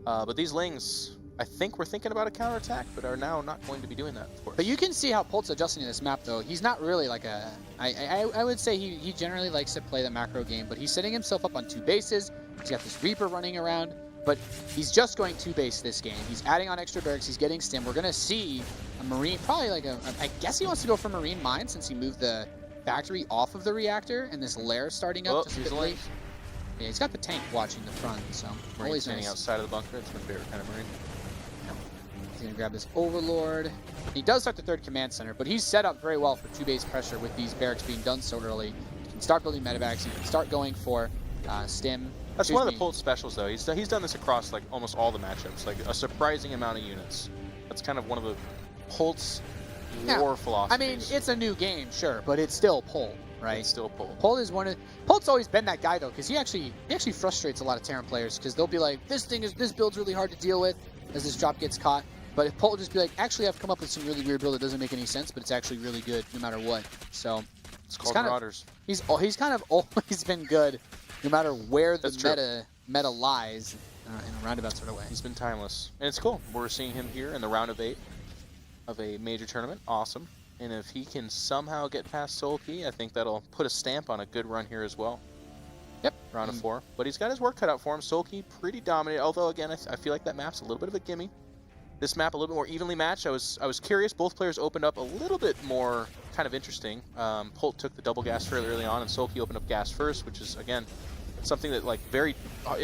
But these Lings, I think we're thinking about a counterattack, but are now not going to be doing that, of course. But you can see how Polt's adjusting to this map, though. He's not really like a... I would say he generally likes to play the macro game, but he's setting himself up on 2 bases. He's got this Reaper running around. But he's just going 2 base this game. He's adding on extra barracks. He's getting stim. We're going to see a Marine, probably like I guess he wants to go for Marine Mine since he moved the factory off of the reactor and this lair starting up. He's late. Yeah, he's got the tank watching the front, so. Marine standing outside of the bunker. It's my favorite kind of Marine. He's going to grab this Overlord. He does start the 3rd command center, but he's set up very well for 2 base pressure with these barracks being done so early. You can start building medevacs. You can start going for stim. That's one of the Polt specials, though. He's done this across like almost all the matchups, like a surprising amount of units. That's kind of one of the Polt's Yeah. war philosophy. I mean, it's a new game, sure, but it's still Polt, right? It's still Polt. Polt is Polt's always been that guy though, because he actually frustrates a lot of Terran players, because they'll be like, this build's really hard to deal with as this drop gets caught. But if Polt will just be like, actually, I've come up with some really weird build that doesn't make any sense, but it's actually really good no matter what. So It's called Marauders. He's kind of always been good, no matter where the meta lies in a roundabout sort of way. He's been timeless, and it's cool. We're seeing him here in the round of 8 of a major tournament. Awesome. And if he can somehow get past Soulkey, I think that'll put a stamp on a good run here as well. Yep. Round of 4. But he's got his work cut out for him. Soulkey pretty dominant, although again, I feel like that map's a little bit of a gimme. This map a little bit more evenly matched. I was curious. Both players opened up a little bit more kind of interesting. Polt took the double gas fairly early on, and Soulkey opened up gas first, which is again something that like it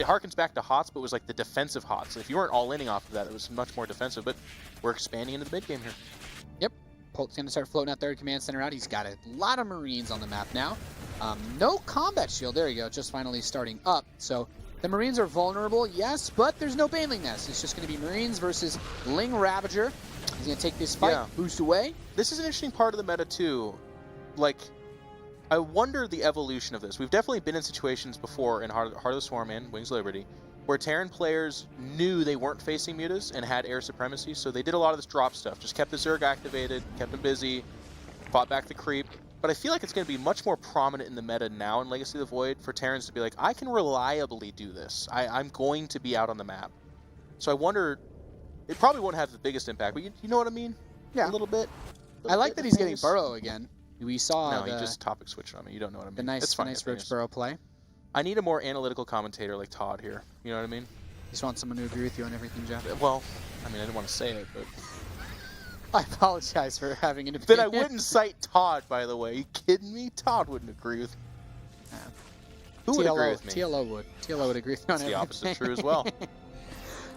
harkens back to HOTS, but was like the defensive HOTS. If you weren't all inning off of that, it was much more defensive. But we're expanding into the mid game here. Yep. Polt's gonna start floating that third command center out. He's got a lot of Marines on the map now. No combat shield. There you go. Just finally starting up. So. The Marines are vulnerable, yes, but there's no Baneling Nest. It's just going to be Marines versus Ling Ravager. He's going to take this fight, boost away. This is an interesting part of the meta, too. Like, I wonder the evolution of this. We've definitely been in situations before in Heart of the Swarm and Wings of Liberty where Terran players knew they weren't facing mutas and had air supremacy, so they did a lot of this drop stuff. Just kept the Zerg activated, kept them busy, fought back the creep. But I feel like it's going to be much more prominent in the meta now in Legacy of the Void for Terrans to be like, I can reliably do this. I'm going to be out on the map. So I wonder, it probably won't have the biggest impact, but you know what I mean? Yeah. A little bit. I like that he's getting Burrow again. We saw No, he just topic switched on me. You don't know what I mean. The nice Roach Burrow play. I need a more analytical commentator like Todd here. You know what I mean? You just want someone to agree with you on everything, Jeff? Well, I mean, I didn't want to say it, but... I apologize for having an opinion. Then I wouldn't cite Todd, by the way. You kidding me? Todd wouldn't agree with me. Who would agree with me? TLO would. TLO would agree with me on everything. The opposite true as well.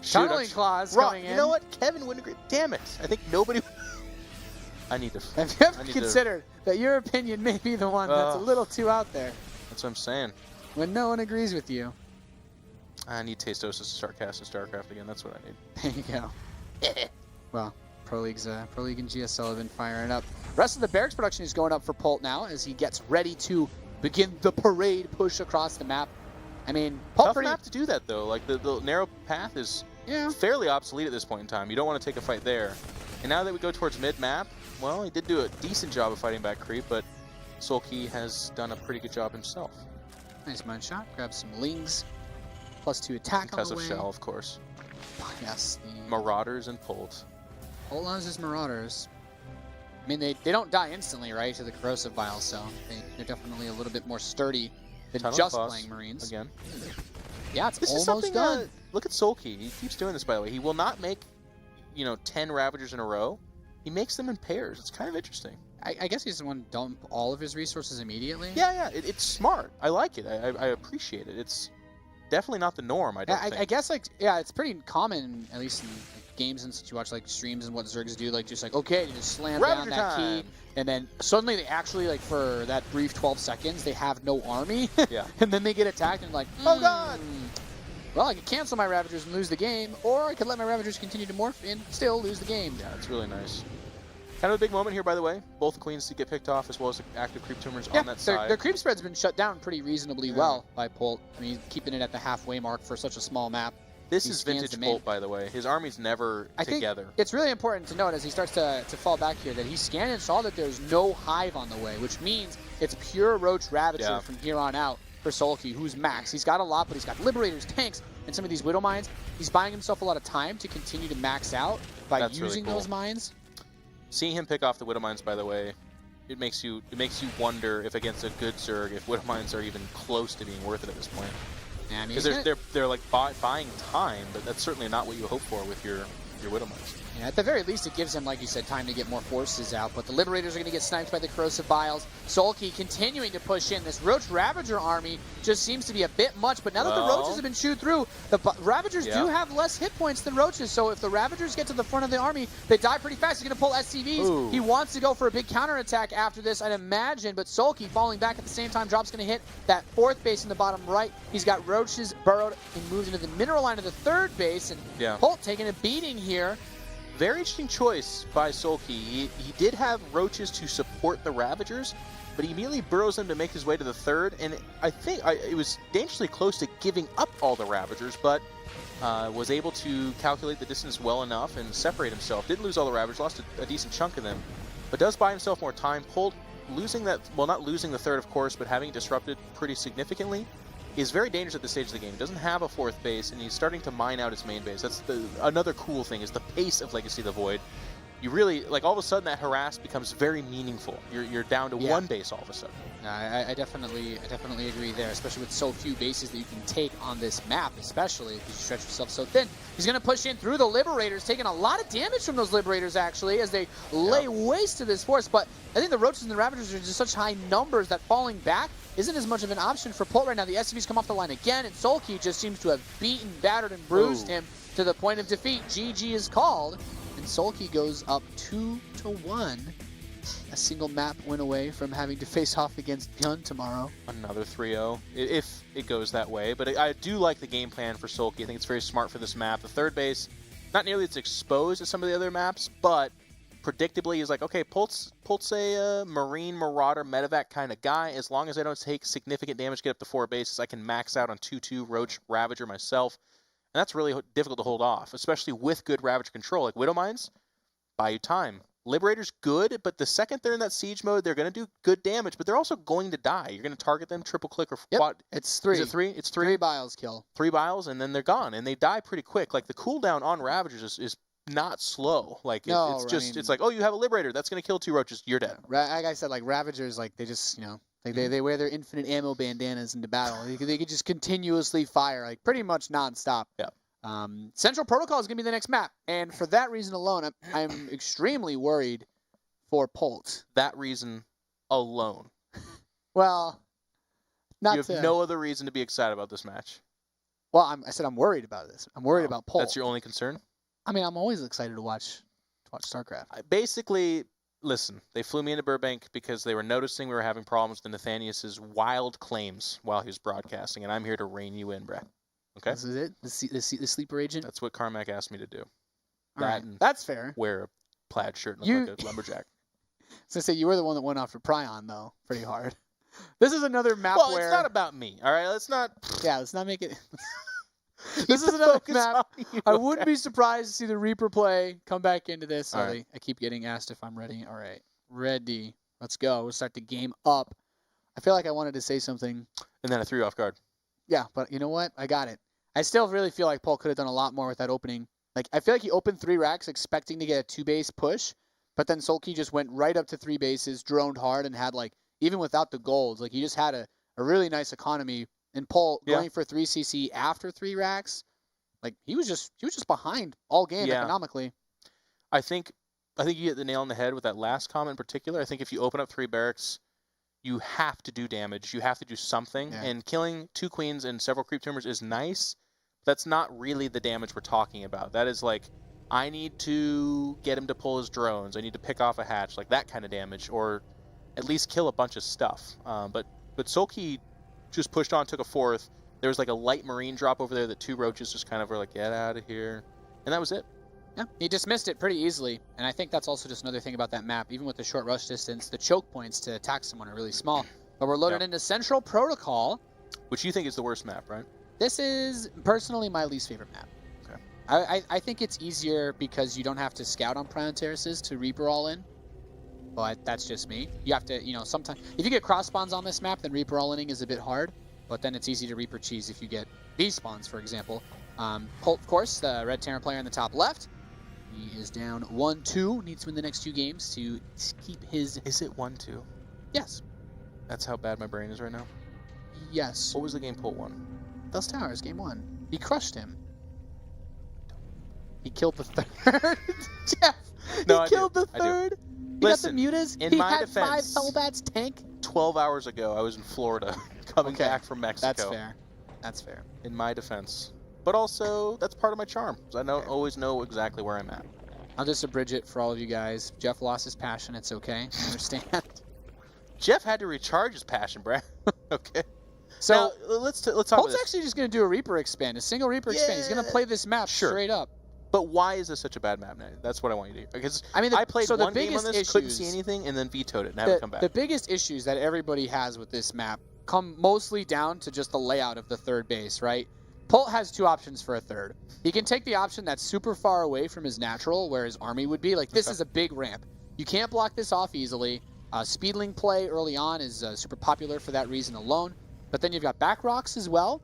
Tunneling Claws coming in. You know what? Kevin wouldn't agree. Damn it. I think nobody... I need to... Have you ever considered that your opinion may be the one that's a little too out there? That's what I'm saying. When no one agrees with you. I need Tastosis to start casting StarCraft again. That's what I need. There you go. Well... Pro League and GSL have been firing up. Rest of the barracks production is going up for Polt now as he gets ready to begin the parade push across the map. I mean, Polt tough map to do that though. Like the narrow path is fairly obsolete at this point in time. You don't want to take a fight there. And now that we go towards mid map, well, he did do a decent job of fighting back creep, but Soulkey has done a pretty good job himself. Nice mine shot. Grabs some Lings. +2 attack because on the way. of Shell, of course. Yes. Marauders and Polt. Polt loves his Marauders. I mean, they don't die instantly, right, to the corrosive bile, so they're definitely a little bit more sturdy than just playing Marines. Again. Yeah, it's almost done. Look at Soulkey. He keeps doing this, by the way. He will not make, 10 Ravagers in a row. He makes them in pairs. It's kind of interesting. I guess he doesn't want to dump all of his resources immediately. Yeah. It's smart. I like it. I appreciate it. It's definitely not the norm, I don't think. I guess, it's pretty common, at least in games and such. You watch, streams and what Zergs do, okay, you just slam down that key, and then suddenly they actually, for that brief 12 seconds, they have no army. Yeah. And then they get attacked and oh god! Well, I could cancel my Ravagers and lose the game, or I could let my Ravagers continue to morph and still lose the game. Yeah, it's really nice. Kind of a big moment here, by the way. Both queens to get picked off, as well as the active creep tumors on that side. Their creep spread's been shut down pretty reasonably well by Polt. I mean, keeping it at the halfway mark for such a small map. This is vintage Polt, by the way. His army's never together. It's really important to note as he starts to fall back here that he scanned and saw that there's no hive on the way, which means it's pure Roach Ravager from here on out for Soulkey, who's max. He's got a lot, but he's got Liberators, tanks, and some of these Widow Mines. He's buying himself a lot of time to continue to max out by using those mines. Seeing him pick off the Widow Mines, by the way, it makes you wonder if against a good Zerg, if Widow Mines are even close to being worth it at this point. Because they're buying time, but that's certainly not what you hope for with your Widow Mines. Yeah, at the very least, it gives him, like you said, time to get more forces out. But the Liberators are going to get sniped by the Corrosive Biles. Soulkey continuing to push in. This Roach Ravager army just seems to be a bit much. But now that the Roaches have been chewed through, the Ravagers do have less hit points than Roaches. So if the Ravagers get to the front of the army, they die pretty fast. He's going to pull SCVs. Ooh. He wants to go for a big counterattack after this, I'd imagine. But Soulkey falling back at the same time. Drop's going to hit that fourth base in the bottom right. He's got Roaches burrowed and moved into the mineral line of the third base. And Polt taking a beating here. very interesting choice by Soulkey. He did have roaches to support the Ravagers, but he immediately burrows them to make his way to the third, and I think it was dangerously close to giving up all the Ravagers, but was able to calculate the distance well enough and separate himself. Didn't lose all the Ravagers, lost a decent chunk of them, but does buy himself more time. Polt losing that, well, not losing the third, of course, but having it disrupted pretty significantly is very dangerous at this stage of the game. He doesn't have a fourth base, and he's starting to mine out his main base. That's another cool thing, is the pace of Legacy of the Void. You really, like, all of a sudden that harass becomes very meaningful. You're down to one base all of a sudden. I definitely agree there, especially with so few bases that you can take on this map, especially because you stretch yourself so thin. He's going to push in through the Liberators, taking a lot of damage from those Liberators, actually, as they lay waste to this force. But I think the Roaches and the Ravagers are just such high numbers that falling back isn't as much of an option for Polt right now. The SCVs come off the line again, and Soulkey just seems to have beaten, battered, and bruised him to the point of defeat. GG is called, and Soulkey goes up 2-1. A single map win away from having to face off against Byun tomorrow. Another 3-0, if it goes that way. But I do like the game plan for Soulkey. I think it's very smart for this map. The third base, not nearly as exposed as some of the other maps, but predictably he's like, okay, Polt's a Marine, Marauder, Medevac kind of guy. As long as I don't take significant damage to get up to 4 bases, I can max out on 2-2 Roach Ravager myself. And that's really difficult to hold off, especially with good Ravager control. Like Widow Mines, buy you time. Liberator's good, but the second they're in that siege mode, they're going to do good damage, but they're also going to die. You're going to target them, triple click or quad. It's 3. Is it 3? It's 3? 3 biles kill. 3 biles, and then they're gone, and they die pretty quick. Like, the cooldown on Ravagers is not slow. Like, it's just, it's like, oh, you have a Liberator. That's going to kill 2 Roaches. You're dead. Like I said, like, Ravagers, like, they just, like they wear their infinite ammo bandanas into battle. They could just continuously fire, like, pretty much nonstop. Yeah. Central Protocol is going to be the next map, and for that reason alone, I'm extremely worried for Polt. That reason alone. Well, not you have no other reason to be excited about this match. Well, I said I'm worried about this. I'm worried about Polt. That's your only concern? I mean, I'm always excited to watch StarCraft. Basically, listen, they flew me into Burbank because they were noticing we were having problems with Nathanius's wild claims while he was broadcasting, and I'm here to rein you in, Brett. Okay? This is it? The sleeper agent? That's what Carmack asked me to do. All right. That's fair. Wear a plaid shirt and look like a lumberjack. So say you were the one that went after Prion, though, pretty hard. This is another map where... Well, it's not about me, all right? Let's not... Yeah, let's not make it... This is another map. I wouldn't be surprised to see the Reaper play come back into this. All right. I keep getting asked if I'm ready. All right. Ready. Let's go. We'll start the game up. I feel like I wanted to say something. And then I threw you off guard. Yeah, but you know what? I got it. I still really feel like Paul could have done a lot more with that opening. Like, I feel like he opened 3 racks expecting to get a 2-base push, but then Soulkey just went right up to 3 bases, droned hard, and had, like, even without the golds, like, he just had a really nice economy. And Paul going for 3 CC after 3 racks, like, he was just behind all game economically. I think you hit the nail on the head with that last comment in particular. I think if you open up 3 barracks, you have to do damage. You have to do something. Yeah. And killing 2 queens and several creep tumors is nice. That's not really the damage we're talking about. That is like, I need to get him to pull his drones. I need to pick off a hatch, like that kind of damage, or at least kill a bunch of stuff. But Soulkey just pushed on, took a 4th. There was like a light marine drop over there that 2 roaches just kind of were like, get out of here. And that was it. Yeah, he dismissed it pretty easily. And I think that's also just another thing about that map. Even with the short rush distance, the choke points to attack someone are really small. But we're loaded into Central Protocol. Which you think is the worst map, right? This is personally my least favorite map. Okay. I think it's easier because you don't have to scout on Prion Terraces to Reaper all in. But that's just me. You have to, sometimes... If you get cross spawns on this map, then Reaper all-inning is a bit hard. But then it's easy to Reaper cheese if you get these spawns, for example. Polt, of course, the Red Terran player in the top left. He is down 1-2. Needs to win the next 2 games to keep his... Is it 1-2? Yes. That's how bad my brain is right now? Yes. What was the game Polt won? Those Towers, game 1. He crushed him. He killed the 3rd. Jeff, he killed the 3rd. He got the mutas. In my defense, 5 Hellbats tank. 12 hours ago, I was in Florida, coming back from Mexico. That's fair. That's fair. In my defense. But also, that's part of my charm. I don't always know exactly where I'm at. I'll just abridge it for all of you guys. Jeff lost his passion. It's okay. I understand. Jeff had to recharge his passion, Brad. Okay. So now, let's talk about Polt's this. actually just going to do a Reaper expand, a single Reaper expand. He's going to play this map straight up. But why is this such a bad map now? That's what I want you to do. Because I mean, I played so the one game on biggest this, couldn't see issues- anything, and then vetoed it and haven't come back. The biggest issues that everybody has with this map come mostly down to just the layout of the third base, right? Polt has two options for a third. He can take the option that's super far away from his natural, where his army would be. Like, this is a big ramp. You can't block this off easily. Speedling play early on is super popular for that reason alone. But then you've got back rocks as well.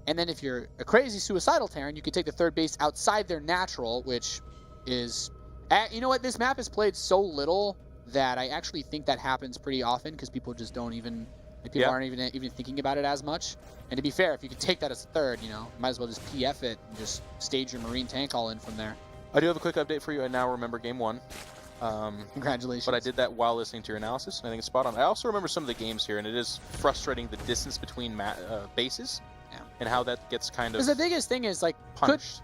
And then if you're a crazy suicidal Terran, you can take the third base outside their natural, which is... you know what? This map is played so little that I actually think that happens pretty often because people just don't even... Like, people aren't even thinking about it as much. And to be fair, if you could take that as a third, you know, might as well just PF it and just stage your Marine tank all in from there. I do have a quick update for you. I now remember game 1. Congratulations. But I did that while listening to your analysis, and I think it's spot on. I also remember some of the games here, and it is frustrating the distance between bases and how that gets kind of Because the biggest thing is, like,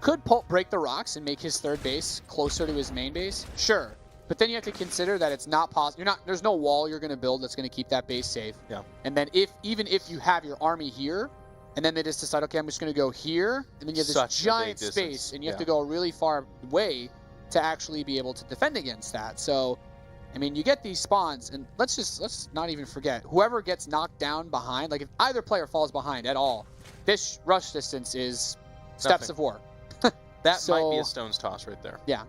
could Polt break the rocks and make his third base closer to his main base? Sure. But then you have to consider that it's not possible. There's no wall you're going to build that's going to keep that base safe. Yeah. And then even if you have your army here, and then they just decide, okay, I'm just going to go here, and then you have this giant space, and you have to go a really far way to actually be able to defend against that. So, I mean, you get these spawns, and let's not even forget, whoever gets knocked down behind, like if either player falls behind at all, this rush distance is steps of war. That might be a stone's toss right there. Yeah.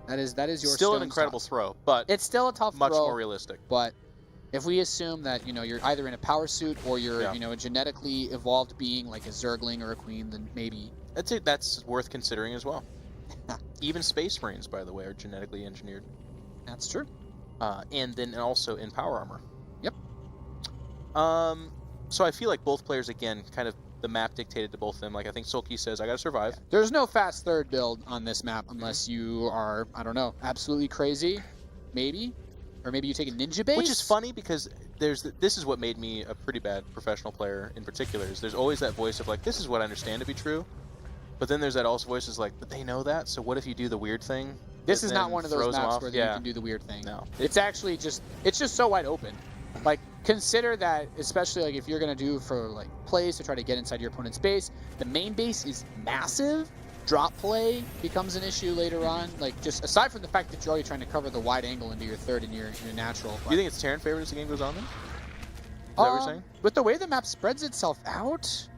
That is your still an incredible throw, but it's still a tough much throw, more realistic. But if we assume that you're either in a power suit or you're a genetically evolved being like a Zergling or a Queen, then maybe that's worth considering as well. Even Space Marines, by the way, are genetically engineered. That's true. And then also in power armor. Yep. So I feel like both players, again, kind of the map dictated to both of them. Like, I think Soulkey says, I gotta survive. Yeah. There's no fast third build on this map unless you are, I don't know, absolutely crazy, maybe. Or maybe you take a ninja base. Which is funny because this is what made me a pretty bad professional player in particular, is there's always that voice of like, this is what I understand to be true. But then there's that also voice is like, but they know that, so what if you do the weird thing? This is not one of those maps where you can do the weird thing. No. It's actually just so wide open. Like, consider that, especially like if you're going to do for like plays to try to get inside your opponent's base, the main base is massive. Drop play becomes an issue later on. Like, just aside from the fact that you're already trying to cover the wide angle into your third and your natural. Do you think it's Terran favorite as the game goes on then? Is that what you're saying? With the way the map spreads itself out,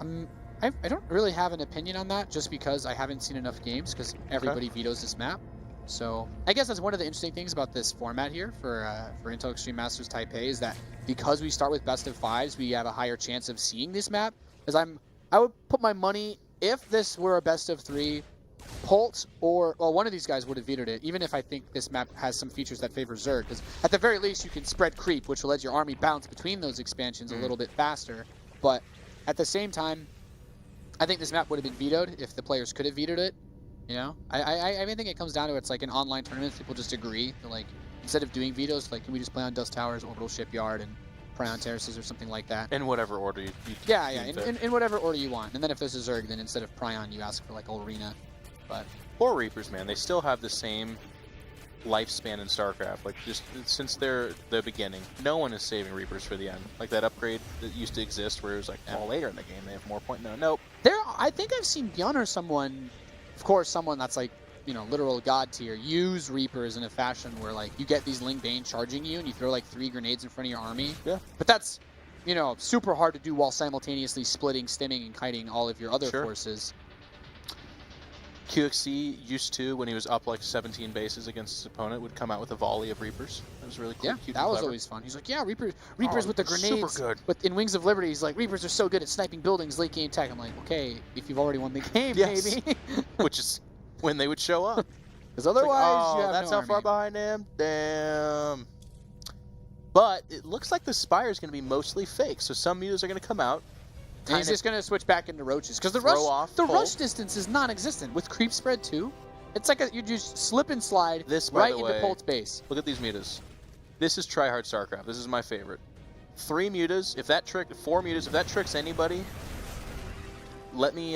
I don't really have an opinion on that just because I haven't seen enough games because everybody vetoes this map. So I guess that's one of the interesting things about this format here for Intel Extreme Masters Taipei is that because we start with best of fives, we have a higher chance of seeing this map. Because I would put my money, if this were a best of 3, Polt or one of these guys would have vetoed it, even if I think this map has some features that favor Zerg. Because at the very least, you can spread creep, which will let your army bounce between those expansions a little bit faster. But at the same time, I think this map would have been vetoed if the players could have vetoed it. You know, I think it comes down to it's like in online tournaments, people just agree. They're like, instead of doing vetoes, like, can we just play on Dust Towers, Orbital Shipyard, and Prion Terraces or something like that? In whatever order you in whatever order you want. And then if there's a Zerg, then instead of Prion, you ask for like Arena. But poor Reapers, man, they still have the same lifespan in StarCraft. Like, just since the beginning, no one is saving Reapers for the end. Like that upgrade that used to exist, where it was like, later in the game they have more point. No, nope. I think I've seen Bjorn or someone. Of course, someone that's like, literal god tier, use Reapers in a fashion where like you get these Ling Bane charging you and you throw like 3 grenades in front of your army. Yeah. But that's, super hard to do while simultaneously splitting, stimming, and kiting all of your other forces. QXC used to, when he was up like 17 bases against his opponent, would come out with a volley of Reapers. That was really cool. Yeah, cute that was always fun. He's like, yeah, Reapers with the grenades. Super good. But in Wings of Liberty, he's like, Reapers are so good at sniping buildings, late game tech. I'm like, okay, if you've already won the game, maybe. Which is when they would show up. Because otherwise, you have that's no how far behind him. Damn. But it looks like the Spire is going to be mostly fake. So some mutas are going to come out. And he's just going to switch back into roaches. Because the rush distance is non-existent. With creep spread too, it's like you just slip and slide right into Polt's base. Look at these mutas. This is tryhard StarCraft. This is my favorite. 4 mutas, if that tricks anybody, let me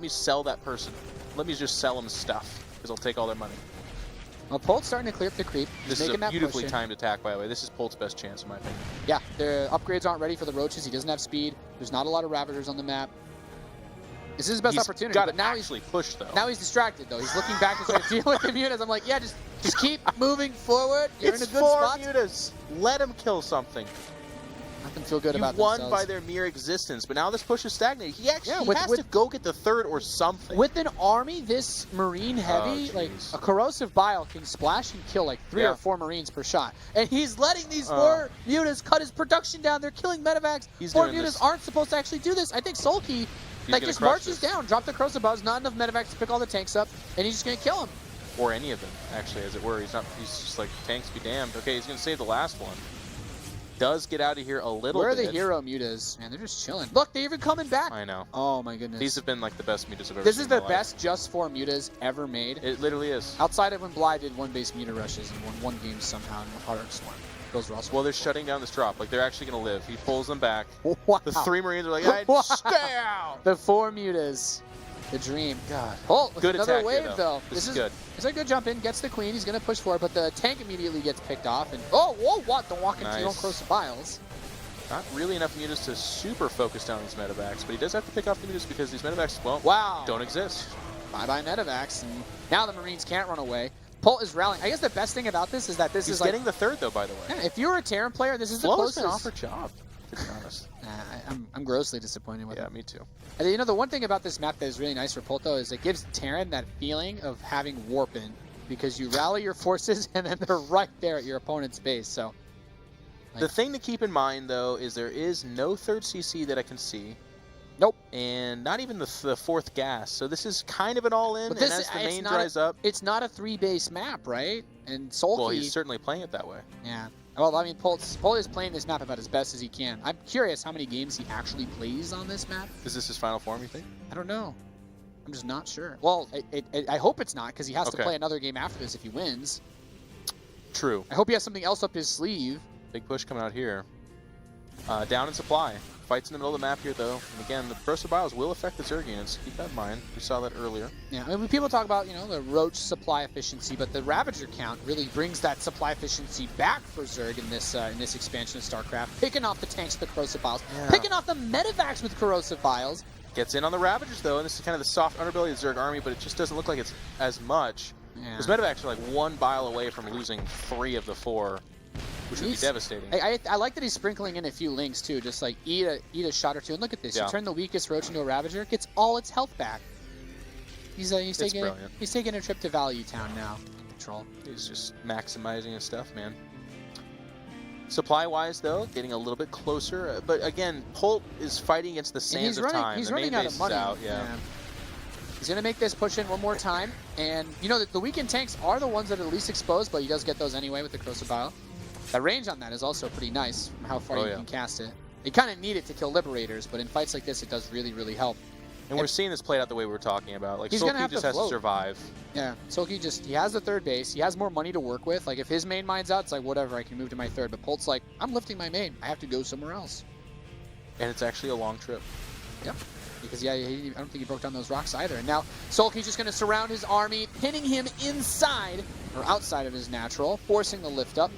sell that person. Let me just sell them stuff, because I'll take all their money. Well, Polt's starting to clear up the creep. This is a beautifully timed attack, by the way. This is Polt's best chance, in my opinion. Yeah, the upgrades aren't ready for the roaches. He doesn't have speed. There's not a lot of Ravagers on the map. This is his best opportunity. Got but to now actually push though. Now he's distracted though. He's looking back to try to deal with the mutas. I'm like, yeah, just keep moving forward. You're in a good spot. It's 4 mutas. Let him kill something. Nothing feel good about You won themselves. by their mere existence, but now this push is stagnated. He actually has to go get the 3rd or something. With an army this marine heavy, like a corrosive bile can splash and kill like 3 or 4 marines per shot. And he's letting these 4 mutas cut his production down. They're killing medevacs. 4 mutas aren't supposed to actually do this. I think Soulkey like just marches down, drop the corrosive biles, not enough medevacs to pick all the tanks up, and he's just gonna kill him. Or any of them, actually, as it were. He's just like, tanks be damned. Okay, he's gonna save the last one. Does get out of here a little bit. Where are the hero mutas? Man, they're just chilling. Look, they're even coming back. I know. Oh my goodness. These have been like the best mutas I've ever seen. This is the best just 4 mutas ever made. It literally is. Outside of when Bly did 1-base muta rushes and won 1 game somehow in the Hard Swarm. Those were also. Well, they're shutting down this drop. Like, they're actually going to live. He pulls them back. Wow. The 3 Marines are like, stay out! The 4 mutas. The dream. God. Oh, good another attack wave here, though. This is good. It's a good jump in, gets the queen, he's gonna push forward, but the tank immediately gets picked off and whoa, what? Don't walk into your own corrosive biles. Not really enough mutas to super focus down these medevacs, but he does have to pick off the mutas because these medevacs, well, don't exist. Bye-bye medevacs, and now the Marines can't run away. Polt is rallying. I guess the best thing about this is that this is like... He's getting the 3rd, though, by the way. Yeah, if you're a Terran player, this is the Flow's closest... been off her job, to be honest. I'm grossly disappointed with it. Yeah, me too. And you know, the one thing about this map that is really nice for Polt, though, is it gives Terran that feeling of having warp in, because you rally your forces, and then they're right there at your opponent's base, so... The thing to keep in mind, though, is there is no 3rd CC that I can see. Nope. And not even the 4th gas. So this is kind of an all-in, and as the main dries up... It's not a 3-base map, right? And Soulkey... Well, he's certainly playing it that way. Yeah. Well, I mean, Polt is playing this map about as best as he can. I'm curious how many games he actually plays on this map. Is this his final form, you think? I don't know. I'm just not sure. Well, I hope it's not, because he has to play another game after this if he wins. True. I hope he has something else up his sleeve. Big push coming out here. Down in supply. Fights in the middle of the map here, though. And again, the corrosive biles will affect the Zerg units. Keep that in mind. We saw that earlier. Yeah, I mean, people talk about, you know, the Roach supply efficiency, but the Ravager count really brings that supply efficiency back for Zerg in this expansion of StarCraft. Picking off the tanks with the corrosive biles. Picking off the medevacs with corrosive biles. Gets in on the Ravagers, though, and this is kind of the soft underbelly of the Zerg army, but it just doesn't look like it's as much. Because medevacs are like 1 bile away from losing 3 of the 4. Which would be devastating. I like that he's sprinkling in a few links too, just like eat a shot or two. And look at this, you turn the weakest Roach into a Ravager, gets all its health back. He's taking a trip to Value Town now in control. He's just maximizing his stuff, man. Supply-wise, though, getting a little bit closer. But again, Polt is fighting against the sands of time. He's the running main out base of money. Is out, He's going to make this push in one more time. And, you know, the weakened tanks are the ones that are the least exposed, but he does get those anyway with the corrosive bile. The range on that is also pretty nice from how far you can cast it. You kind of need it to kill Liberators, but in fights like this, it does really, really help. And we're seeing this played out the way we were talking about. Like, he's Soulkey just has to survive. Yeah, Soulkey he has the 3rd base. He has more money to work with. Like, if his main mine's out, it's like, whatever, I can move to my 3rd. But Polt's like, I'm lifting my main. I have to go somewhere else. And it's actually a long trip. Yep. Because, I don't think he broke down those rocks either. And now Soulkey's just going to surround his army, pinning him inside or outside of his natural, forcing the lift up.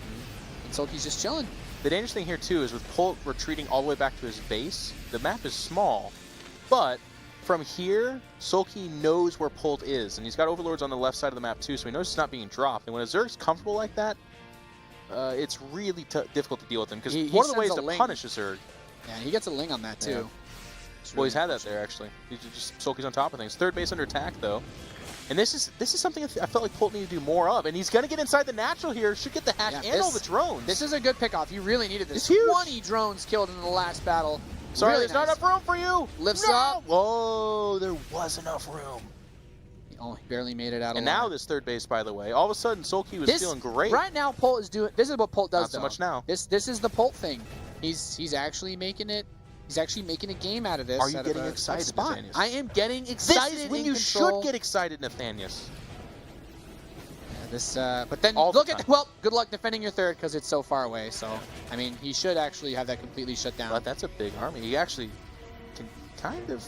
Soulkey's just chilling. The dangerous thing here, too, is with Polt retreating all the way back to his base, the map is small, but from here, Soulkey knows where Polt is, and he's got Overlords on the left side of the map, too, so he knows it's not being dropped. And when a Zerg's comfortable like that, it's really difficult to deal with him, because one of the ways to punish a Zerg... Yeah, he gets a Ling on that, too. Yeah. Well, he's had that there, actually. Soulkey's on top of things. 3rd base under attack, though. And this is something I felt like Polt needed to do more of. And he's going to get inside the natural here. Should get the hack and all the drones. This is a good pickoff. You really needed this. It's huge. 20 drones killed in the last battle. Sorry, really there's not enough room for you. Lifts up. Whoa, there was enough room. He barely made it out. And now this 3rd base, by the way. All of a sudden, Soulkey was feeling great. Right now, Polt is doing... This is what Polt does, Not so much now. This is the Polt thing. He's actually making it... He's actually making a game out of this. Are you getting excited, Nathanius? I am getting excited. This is when you should get excited, Nathanius. But then look at, well, good luck defending your 3rd because it's so far away. So, I mean, he should actually have that completely shut down. But that's a big army. He actually can kind of,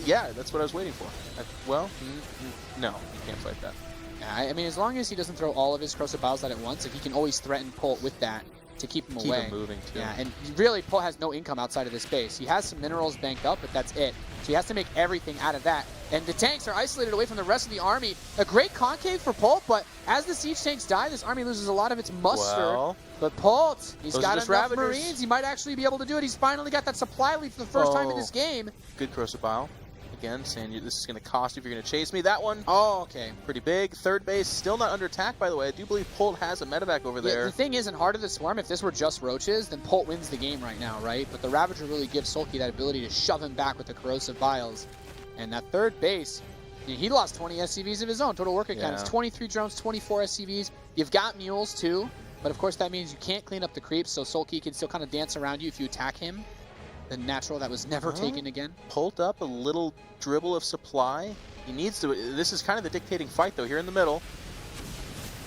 yeah, that's what I was waiting for. Well, no, you can't fight that. I mean, as long as he doesn't throw all of his corrosive biles out at once, if he can always threaten Polt with that, to keep him Keep away. him moving, too. Yeah, and really, Polt has no income outside of this base. He has some minerals banked up, but that's it. So he has to make everything out of that. And the tanks are isolated away from the rest of the army. A great concave for Polt, but as the siege tanks die, this army loses a lot of its muster. Well, but Polt, he's those got are just enough Ravagers. Marines. He might actually be able to do it. He's finally got that supply lead for the first time in this game. Good corrosive bile. Again, saying this is going to cost you if you're going to chase me. That one, Oh, okay. pretty big. Third base, still not under attack, by the way. I do believe Polt has a medevac over Yeah, there. the thing is, in Heart of the Swarm, if this were just roaches, then Polt wins the game right now, right? But the Ravager really gives Soulkey that ability to shove him back with the corrosive vials. And that third base, he lost 20 SCVs of his own. Total worker count is 23 drones, 24 SCVs. You've got mules too, but of course that means you can't clean up the creeps, so Soulkey can still kind of dance around you if you attack him. The natural that was never taken again. Polt up a little dribble of supply. He needs to. This is kind of the dictating fight, though, here in the middle.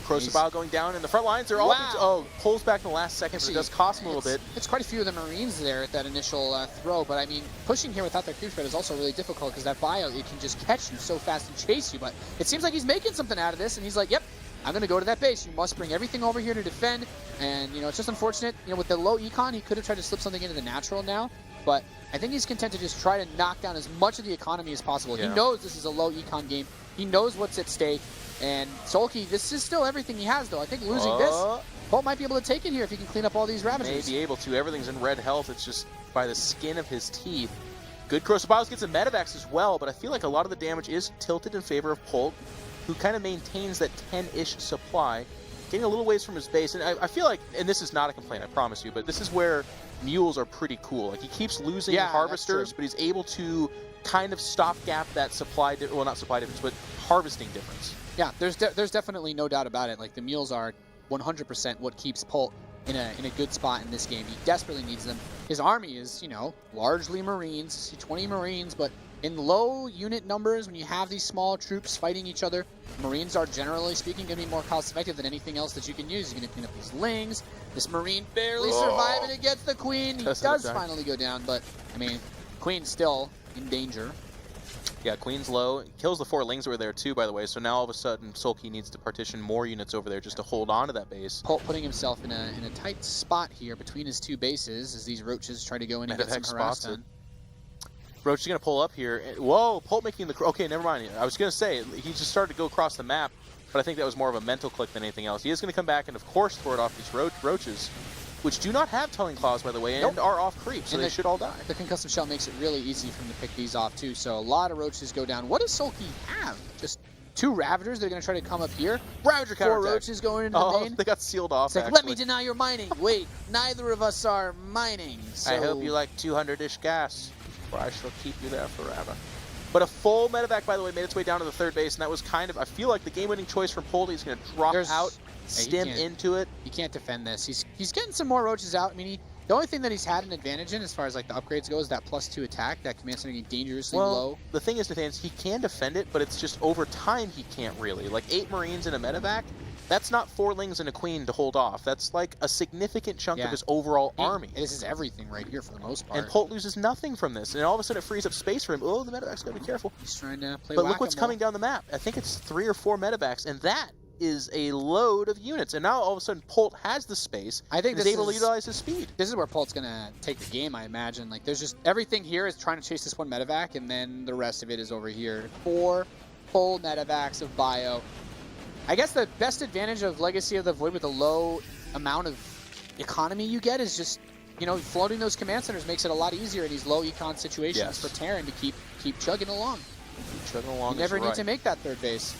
Corrosive bile going down in the front lines. They're all. Oh, pulls back in the last second, but it does cost him a little bit. It's quite a few of the Marines there at that initial throw, but I mean, pushing here without that creep spread is also really difficult because that bio, it can just catch you so fast and chase you. But it seems like he's making something out of this, and he's like, yep, I'm going to go to that base. You must bring everything over here to defend. And, you know, it's just unfortunate. You know, with the low econ, he could have tried to slip something into the natural now. But I think he's content to just try to knock down as much of the economy as possible. Yeah. He knows this is a low econ game. He knows what's at stake. And Soulkey, this is still everything he has, though. I think losing this, Polt might be able to take it here if he can clean up all these Ravagers. May be able to. Everything's in red health. It's just by the skin of his teeth. Good corrosive biles gets a medevacs as well, but I feel like a lot of the damage is tilted in favor of Polt, who kind of maintains that 10-ish supply, getting a little ways from his base. And I feel like, and this is not a complaint, I promise you, but this is where mules are pretty cool. Like, he keeps losing harvesters, but he's able to kind of stopgap that supply, well, not supply difference, but harvesting difference. Yeah, there's definitely no doubt about it. Like, the mules are 100% what keeps Polt in a good spot in this game. He desperately needs them. His army is, you know, largely Marines, 20 Marines, but in low unit numbers, when you have these small troops fighting each other, Marines are, generally speaking, going to be more cost-effective than anything else that you can use. You're going to clean up these lings. This Marine barely surviving against the Queen. He does finally go down, but, I mean, Queen's still in danger. Yeah, Queen's low. Kills the 4 lings over there, too, by the way, so now all of a sudden, Soulkey needs to partition more units over there just to hold on to that base. Polt putting himself in a tight spot here between his two bases as these roaches try to go in and get some harassment. Roach is going to pull up here. Whoa, Polt making the... Okay, never mind. I was going to say, he just started to go across the map, but I think that was more of a mental click than anything else. He is going to come back and, of course, throw it off these roaches, which do not have Telling Claws, by the way, and are off creep, so they should all die. The concussive shell makes it really easy for him to pick these off, too, so a lot of roaches go down. What does Soulkey have? Just 2 Ravagers? They're going to try to come up here. Ravager counterattack. 4 roaches going into the main. They got sealed off, It's like, let me deny your mining. Wait, neither of us are mining. So... I hope you like 200-ish gas, or I shall keep you there forever. But a full medevac, by the way, made its way down to the third base, and that was kind of, I feel like, the game-winning choice from Polt. He's going to drop out, stem into it. He can't defend this. He's getting some more roaches out. I mean, the only thing that he's had an advantage in, as far as like the upgrades go, is that +2 attack. That command center getting dangerously low. The thing is, Nathaniel, he can defend it, but it's just over time he can't really. Like 8 Marines in a medevac, that's not 4 lings and a Queen to hold off. That's like a significant chunk of his overall army. This is everything right here for the most part. And Polt loses nothing from this, and all of a sudden it frees up space for him. Oh, the medevac's got to be careful. He's trying to play. But look what's coming down the map. I think it's 3 or 4 medevacs, and that is a load of units. And now all of a sudden Polt has the space. I think he's able to utilize his speed. This is where Polt's gonna take the game, I imagine. Like, there's just everything here is trying to chase this one medevac, and then the rest of it is over here. 4 full medevacs of bio. I guess the best advantage of Legacy of the Void with the low amount of economy you get is just, you know, floating those command centers makes it a lot easier in these low econ situations for Terran to keep chugging along. Keep chugging along. You never need to make that third base.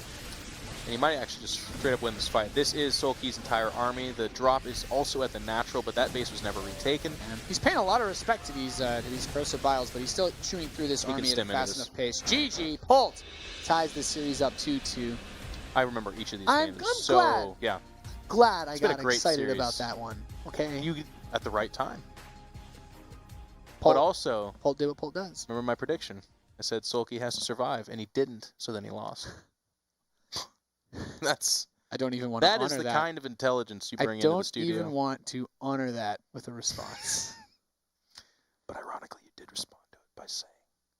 And he might actually just straight up win this fight. This is Soulkey's entire army. The drop is also at the natural, but that base was never retaken. And he's paying a lot of respect to these corrosive vials, but he's still chewing through this army at a fast enough pace. GG, Polt ties this series up 2-2. I remember each of these games. I'm glad I got excited about that one. Okay. You at the right time. Polt, but also, Polt did what Polt does. Remember my prediction. I said Soulkey has to survive, and he didn't, so then he lost. I don't even want to honor that. That is the kind of intelligence you bring into the studio. I don't even want to honor that with a response. But ironically, you did respond to it by saying,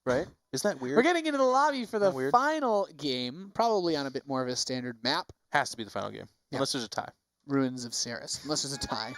right? Isn't that weird? We're getting into the lobby for the final game, probably on a bit more of a standard map. Has to be the final game, unless there's a tie. Ruins of Ceres, unless there's a tie.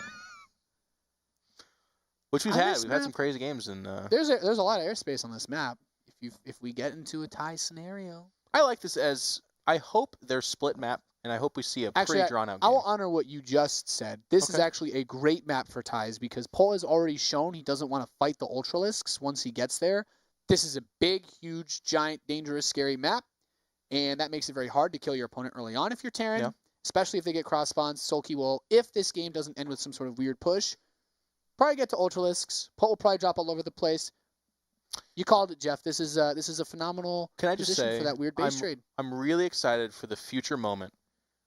Which we've On had. this We've had map, some crazy games. And there's a lot of airspace on this map. If we get into a tie scenario. I like this as... I hope they're split map, and I hope we see a pretty drawn-out I game. will honor what you just said. This is actually a great map for ties because Polt has already shown he doesn't want to fight the Ultralisks once he gets there. This is a big, huge, giant, dangerous, scary map, and that makes it very hard to kill your opponent early on if you're Terran, especially if they get cross spawns. Soulkey will, if this game doesn't end with some sort of weird push, probably get to Ultralisks. Polt will probably drop all over the place. You called it, Jeff. This is a phenomenal position for that weird base trade. I'm really excited for the future moment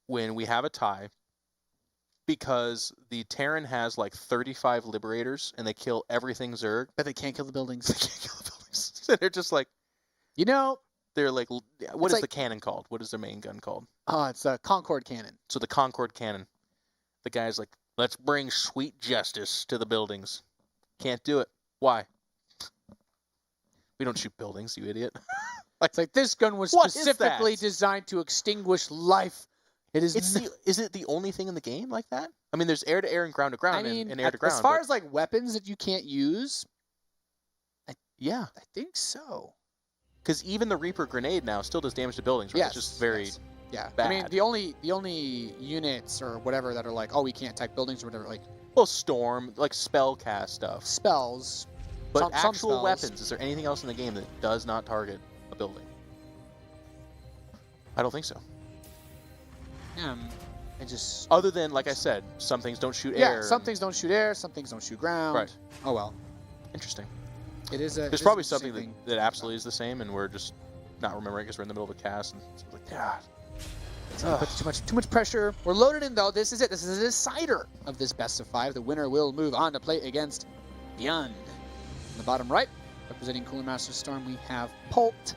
when we have a tie because the Terran has like 35 Liberators and they kill everything Zerg. But they can't kill the buildings. They can't kill the buildings. So they're just like, they're like, what is the cannon called? What is their main gun called? Oh, it's a Concord cannon. So the Concord cannon. The guy's like, let's bring sweet justice to the buildings. Can't do it. Why? We don't shoot buildings, you idiot. It's like this gun was specifically designed to extinguish life. Is it the only thing in the game like that? I mean, there's air-to-air and ground-to-ground and air-to-ground. As far as like weapons that you can't use, I think so. Because even the Reaper grenade now still does damage to buildings, right? Yes, it's just very bad. I mean, the only units or whatever that are like, oh, we can't attack buildings or whatever, like... Well, storm, like spell cast stuff. Spells. But actual weapons, is there anything else in the game that does not target a building? I don't think so. Other than, like I said, some things don't shoot air. Yeah, some things don't shoot air, some things don't shoot ground. Right. Oh, well. Interesting. There's probably something that absolutely is the same, and we're just not remembering because we're in the middle of a cast. And it's like, too much pressure. We're loaded in, though. This is it. This is a decider of this best of 5. The winner will move on to play against Beyond. In the bottom right, representing Cooler Master Storm, we have Polt,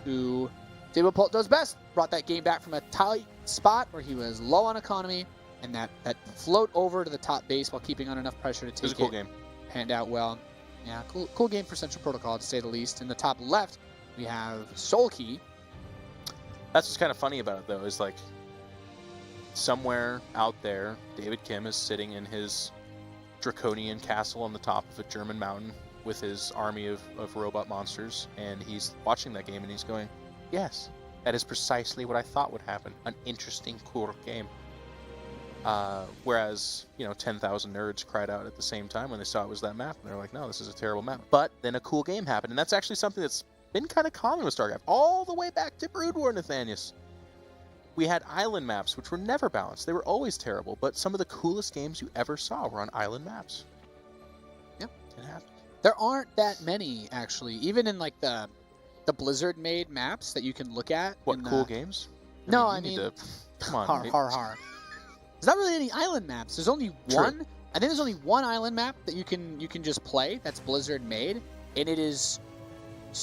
who did what Polt does best. Brought that game back from a tight spot where he was low on economy, and that float over to the top base while keeping on enough pressure to take it. It was a cool game. Panned out well. Yeah, cool game for Central Protocol, to say the least. In the top left, we have Soulkey. That's what's kind of funny about it, though, is like somewhere out there, David Kim is sitting in his draconian castle on the top of a German mountain with his army of robot monsters, and he's watching that game and he's going, yes, that is precisely what I thought would happen. An interesting, cool game. Whereas, 10,000 nerds cried out at the same time when they saw it was that map, and they're like, no, this is a terrible map. But then a cool game happened, and that's actually something that's been kind of common with StarCraft, all the way back to Brood War, Nathanius. We had island maps, which were never balanced. They were always terrible, but some of the coolest games you ever saw were on island maps. Yep. It happened. There aren't that many, actually. Even in, like, the Blizzard-made maps that you can look at. What, cool games? I mean... Come on. Har. There's not really any island maps. There's only one. I think there's only one island map that you can just play that's Blizzard-made, and it is...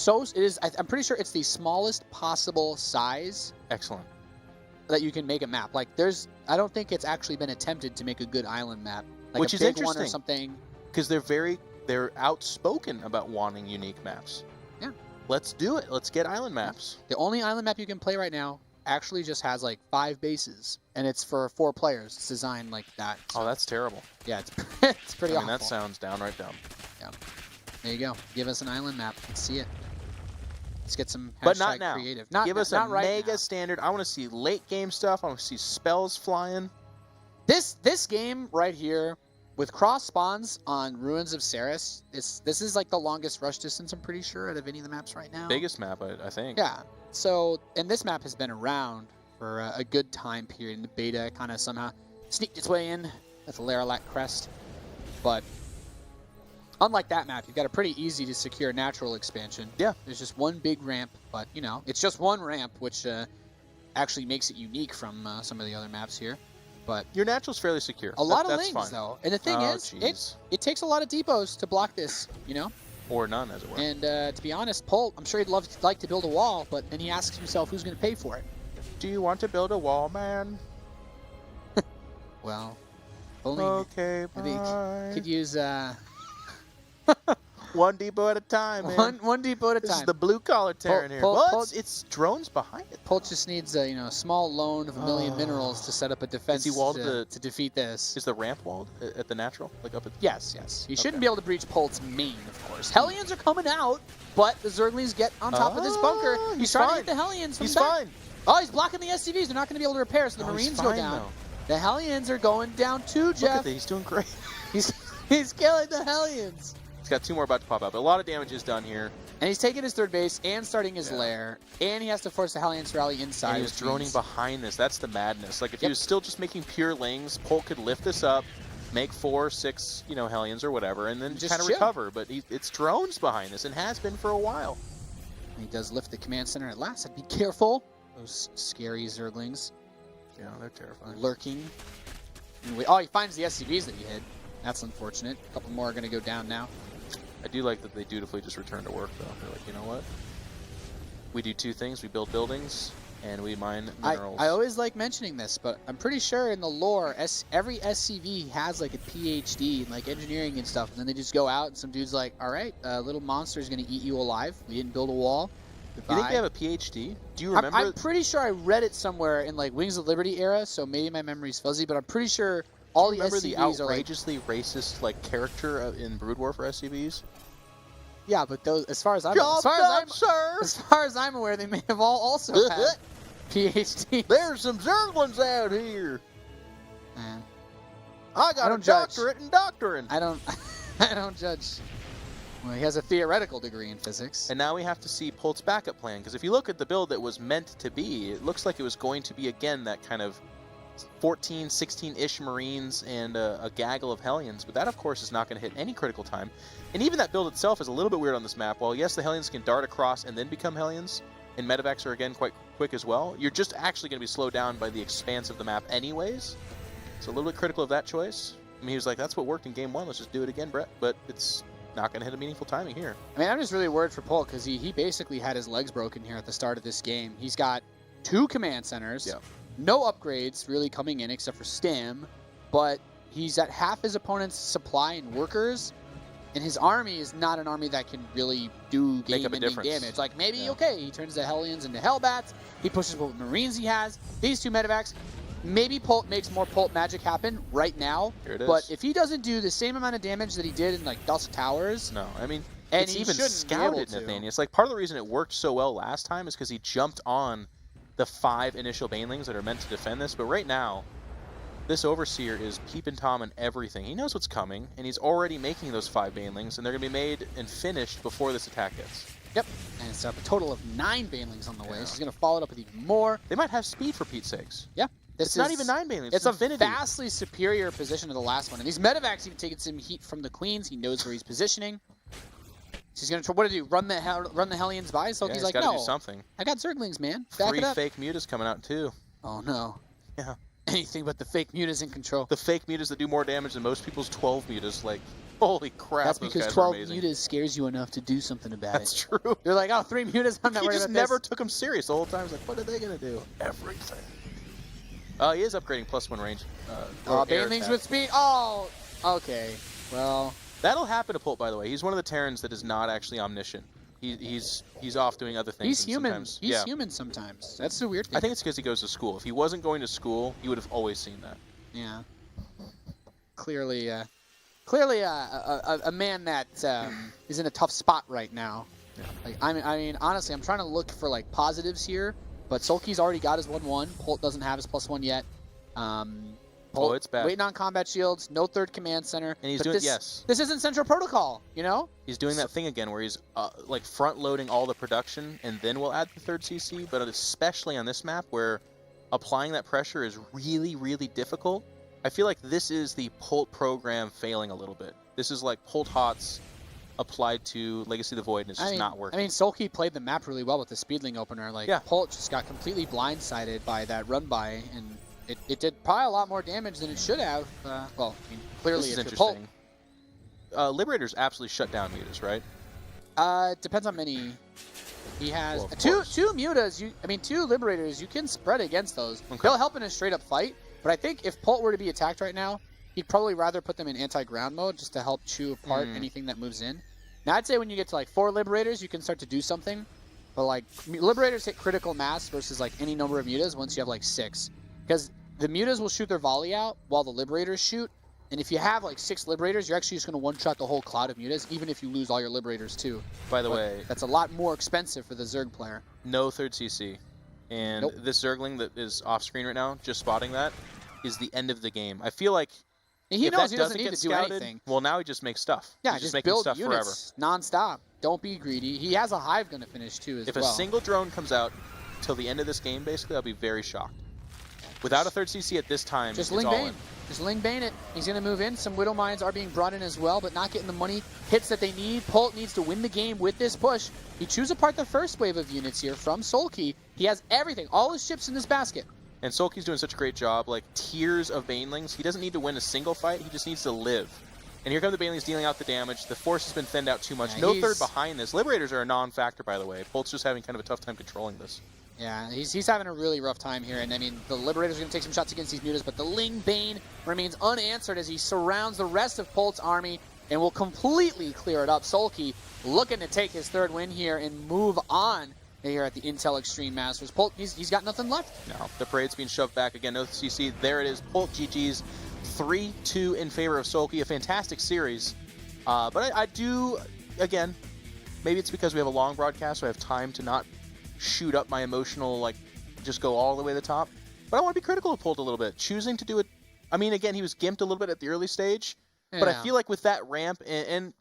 I'm pretty sure it's the smallest possible size. Excellent. That you can make a map. Like, I don't think it's actually been attempted to make a good island map. Like Which a is big interesting. One or something. Because they're outspoken about wanting unique maps. Yeah. Let's do it. Let's get island maps. The only island map you can play right now actually just has like 5 bases, and it's for 4 players. It's designed like that. So. Oh, that's terrible. Yeah, it's pretty awful. That sounds downright dumb. Yeah. There you go. Give us an island map. Let's see it. Let's get some but not now. Creative. Give us a right mega now. standard. I want to see late game stuff. I want to see spells flying. This game right here with cross spawns on Ruins of Ceres, this is like the longest rush distance, I'm pretty sure, out of any of the maps right now. Biggest map, I think. Yeah. So, and this map has been around for a good time period. In the beta, kind of somehow sneaked its way in with the Laralac Crest. But unlike that map, you've got a pretty easy to secure natural expansion. Yeah. There's just one big ramp, but, it's just one ramp, which actually makes it unique from some of the other maps here. But your natural's fairly secure. A lot of that's lanes, fine. though. And the thing is, it takes a lot of depots to block this, Or none, as it were. And to be honest, Polt, I'm sure he'd like to build a wall, but then he asks himself who's going to pay for it. Do you want to build a wall, man? Well, only okay, maybe bye. could use One depot at a time, man. One depot at a This time. is the blue-collar Terran here. Well, it's drones behind it. Polt just needs a small loan of 1 million minerals to set up a defense Is he walled to defeat this. Is the ramp walled at the natural? Like up at Yes. He shouldn't be able to breach Polt's main, of course. Hellions are coming out, but the Zerglings get on top of this bunker. He's trying to hit the Hellions from the back. Fine. Oh, he's blocking the SCVs. They're not going to be able to repair, so the Marines go down. The Hellions are going down too, Jeff. Look at that. He's doing great. He's killing the Hellions. He's got 2 more about to pop out, but a lot of damage is done here. And he's taking his third base and starting his lair, and he has to force the Hellions to rally inside. And he was droning behind this. That's the madness. Like, if he was still just making pure lings, Polt could lift this up, make 4, 6, Hellions or whatever, and then just kind of recover. But it's drones behind this, and has been for a while. He does lift the command center at last. I'd be careful. Those scary Zerglings. Yeah, they're terrifying. Lurking. Oh, he finds the SCVs that he hid. That's unfortunate. A couple more are going to go down now. I do like that they dutifully just return to work, though. They're like, you know what? We do 2 things. We build buildings, and we mine minerals. I always like mentioning this, but I'm pretty sure in the lore, every SCV has like a PhD in like engineering and stuff, and then they just go out, and some dude's like, all right, a little monster is going to eat you alive. We didn't build a wall. Goodbye. You think they have a PhD? Do you remember? I'm pretty sure I read it somewhere in like Wings of Liberty era, so maybe my memory's fuzzy, but I'm pretty sure all the SCVs the outrageously racist like character in Brood War for SCVs? Yeah, but those, as far as I'm aware, they may have also had PhDs. There's some Zerglings out here. Man, I got a doctorate in doctrine. I don't judge. Well, he has a theoretical degree in physics. And now we have to see Polt's backup plan, because if you look at the build that was meant to be, it looks like it was going to be, again, that kind of 14, 16-ish Marines and a gaggle of Hellions, but that, of course, is not going to hit any critical time. And even that build itself is a little bit weird on this map. While, yes, the Hellions can dart across and then become Hellions, and medevacs are, again, quite quick as well, you're just actually going to be slowed down by the expanse of the map anyways. So a little bit critical of that choice. I mean, he was like, that's what worked in Game 1, let's just do it again, Brett. But it's not going to hit a meaningful timing here. I mean, I'm just really worried for Polt, because he basically had his legs broken here at the start of this game. He's got 2 command centers. Yeah. No upgrades really coming in except for stim, but he's at half his opponent's supply and workers, and his army is not an army that can really do game-ending damage. Like, maybe, okay, he turns the Hellions into Hellbats, he pushes what Marines he has, these 2 medevacs, maybe Polt makes more Polt magic happen right now, Here it is. But if he doesn't do the same amount of damage that he did in, like, Dusk Towers... No, I mean, and it's he even scouted, Nathaniel. It's like part of the reason it worked so well last time is because he jumped on the 5 initial Banelings that are meant to defend this, but right now, this Overseer is peeping Tom and everything. He knows what's coming, and he's already making those 5 Banelings, and they're going to be made and finished before this attack hits. Yep, and it's a total of 9 Banelings on the way, so he's going to follow it up with even more. They might have speed, for Pete's sakes. Yeah. It's not even 9 Banelings, it's infinity. A vastly superior position to the last one, and these medevacs even taking some heat from the Queens. He knows where he's positioning. So he's going to try, what to do, run the Hellions by? So he's like, no, do something. I got Zerglings, man. Back 3 it up. fake mutas coming out, too. Oh, no. Yeah. Anything but the fake mutas in control. The fake mutas that do more damage than most people's 12 mutas. Like, holy crap, that's those because guys 12 are amazing. mutas scares you enough to do something about That's it. That's true. You're like, oh, 3 mutas, I'm not worried about this. He just never took them serious the whole time. He's like, what are they going to do? Everything. He is upgrading +1 range. Banelings with speed. Oh, okay. Well, that'll happen to Polt, by the way. He's one of the Terrans that is not actually omniscient. He's off doing other things. He's human. He's human sometimes. That's the weird thing. I think it's because he goes to school. If he wasn't going to school, he would have always seen that. Yeah. Clearly, a man that is in a tough spot right now. Yeah. Like, I mean, honestly, I'm trying to look for like positives here, but Soulkey's already got his 1/1. Polt doesn't have his +1 yet. Polt, it's bad. Waiting on combat shields, no 3rd command center. And he's but doing this isn't Central Protocol, you know? He's doing that thing again where he's like front loading all the production, and then we'll add the 3rd CC. But especially on this map where applying that pressure is really, really difficult. I feel like this is the Polt program failing a little bit. This is like Polt HOTS applied to Legacy of the Void, and it's just not working. I mean, Soulkey played the map really well with the Speedling opener. Like, Polt just got completely blindsided by that run-by, and it did probably a lot more damage than it should have. Well, I mean, clearly this is it's interesting. Liberators absolutely shut down mutas, right? Depends on many. He has well, two mutas. Two Liberators. You can spread against those. Okay. They'll help in a straight-up fight. But I think if Polt were to be attacked right now, he'd probably rather put them in anti-ground mode just to help chew apart anything that moves in. Now, I'd say when you get to like 4 Liberators, you can start to do something. But like Liberators hit critical mass versus like any number of mutas once you have like 6. Because the mutas will shoot their volley out while the Liberators shoot. And if you have like 6 Liberators, you're actually just going to one-shot the whole cloud of mutas, even if you lose all your Liberators too. By the way, that's a lot more expensive for the Zerg player. No third CC. And this Zergling that is off screen right now, just spotting that, is the end of the game. I feel like he knows he doesn't need to do anything. Well, now he just makes stuff. Yeah, He's just making build stuff units non-stop. Don't be greedy. He has a hive going to finish too as well. If a single drone comes out till the end of this game, basically, I'll be very shocked. Without a third CC at this time, just it's Ling all Bane. in. Just Ling Bane it. He's going to move in. Some Widow Mines are being brought in as well, but not getting the money hits that they need. Polt needs to win the game with this push. He chews apart the first wave of units here from Soulkey. He has everything, all his chips in this basket. And Soulkey's doing such a great job, like tiers of Banelings. He doesn't need to win a single fight, he just needs to live. And here come the Banelings dealing out the damage. The force has been thinned out too much. Yeah, no third behind this. Liberators are a non-factor, by the way. Polt's just having kind of a tough time controlling this. Yeah, he's having a really rough time here, and I mean, the Liberators are going to take some shots against these mutas, but the Ling Bane remains unanswered as he surrounds the rest of Polt's army and will completely clear it up. Soulkey looking to take his 3rd win here and move on here at the Intel Extreme Masters. Polt, he's got nothing left. No, the parade's being shoved back again. No CC. There it is. Polt GG's 3-2 in favor of Soulkey. A fantastic series. But I do, again, maybe it's because we have a long broadcast, so I have time to not shoot up my emotional, like, just go all the way to the top. But I want to be critical of Polt a little bit. Choosing to do it, I mean, again, he was gimped a little bit at the early stage, but I feel like with that ramp, and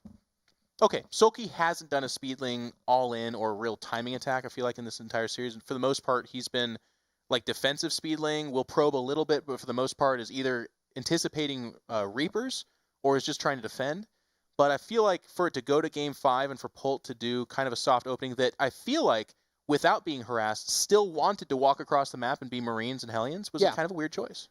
okay, Soulkey hasn't done a Speedling all-in or real timing attack, I feel like, in this entire series. And for the most part, he's been, like, defensive Speedling, will probe a little bit, but for the most part is either anticipating Reapers or is just trying to defend. But I feel like for it to go to Game 5 and for Polt to do kind of a soft opening that I feel like, without being harassed, still wanted to walk across the map and be Marines and Hellions was kind of a weird choice.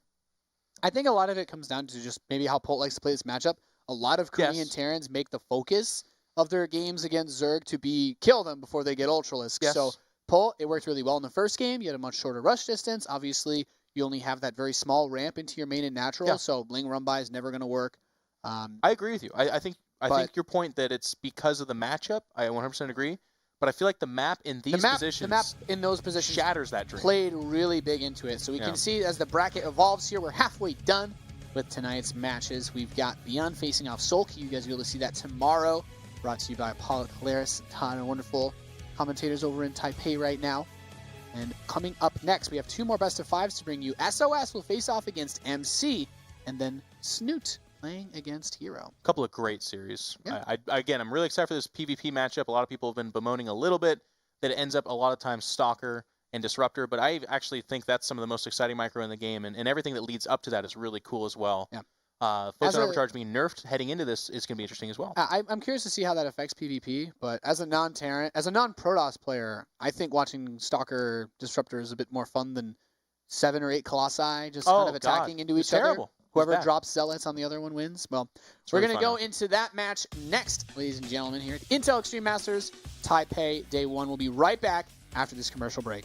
I think a lot of it comes down to just maybe how Polt likes to play this matchup. A lot of Korean Terrans make the focus of their games against Zerg to be kill them before they get Ultralisk. Yes. So Polt, it worked really well in the first game. You had a much shorter rush distance. Obviously, you only have that very small ramp into your main and natural, so Ling run by is never going to work. I agree with you. I think your point that it's because of the matchup, I 100% agree. But I feel like the map in these positions, the map in those positions shatters that dream. Played really big into it. So we can see as the bracket evolves here, we're halfway done with tonight's matches. We've got Beyond facing off Soulkey. You guys will be able to see that tomorrow. Brought to you by Polt, Hilarious, and Ton, and wonderful commentators over in Taipei right now. And coming up next, we have 2 more best of 5s to bring you. SOS will face off against MC, and then Snoot playing against Hero. A couple of great series. Yeah. Again, I'm really excited for this PvP matchup. A lot of people have been bemoaning a little bit that it ends up a lot of times Stalker and Disruptor, but I actually think that's some of the most exciting micro in the game, and everything that leads up to that is really cool as well. Yeah. Photon Overcharge being nerfed heading into this is going to be interesting as well. I'm curious to see how that affects PvP, but as a non-Terran, as a non-Protoss player, I think watching Stalker Disruptor is a bit more fun than 7 or 8 Colossi just kind of attacking into each other. Whoever drops Zealots on the other one wins. Well, we're going to go into that match next, ladies and gentlemen, here at Intel Extreme Masters Taipei Day 1. We'll be right back after this commercial break.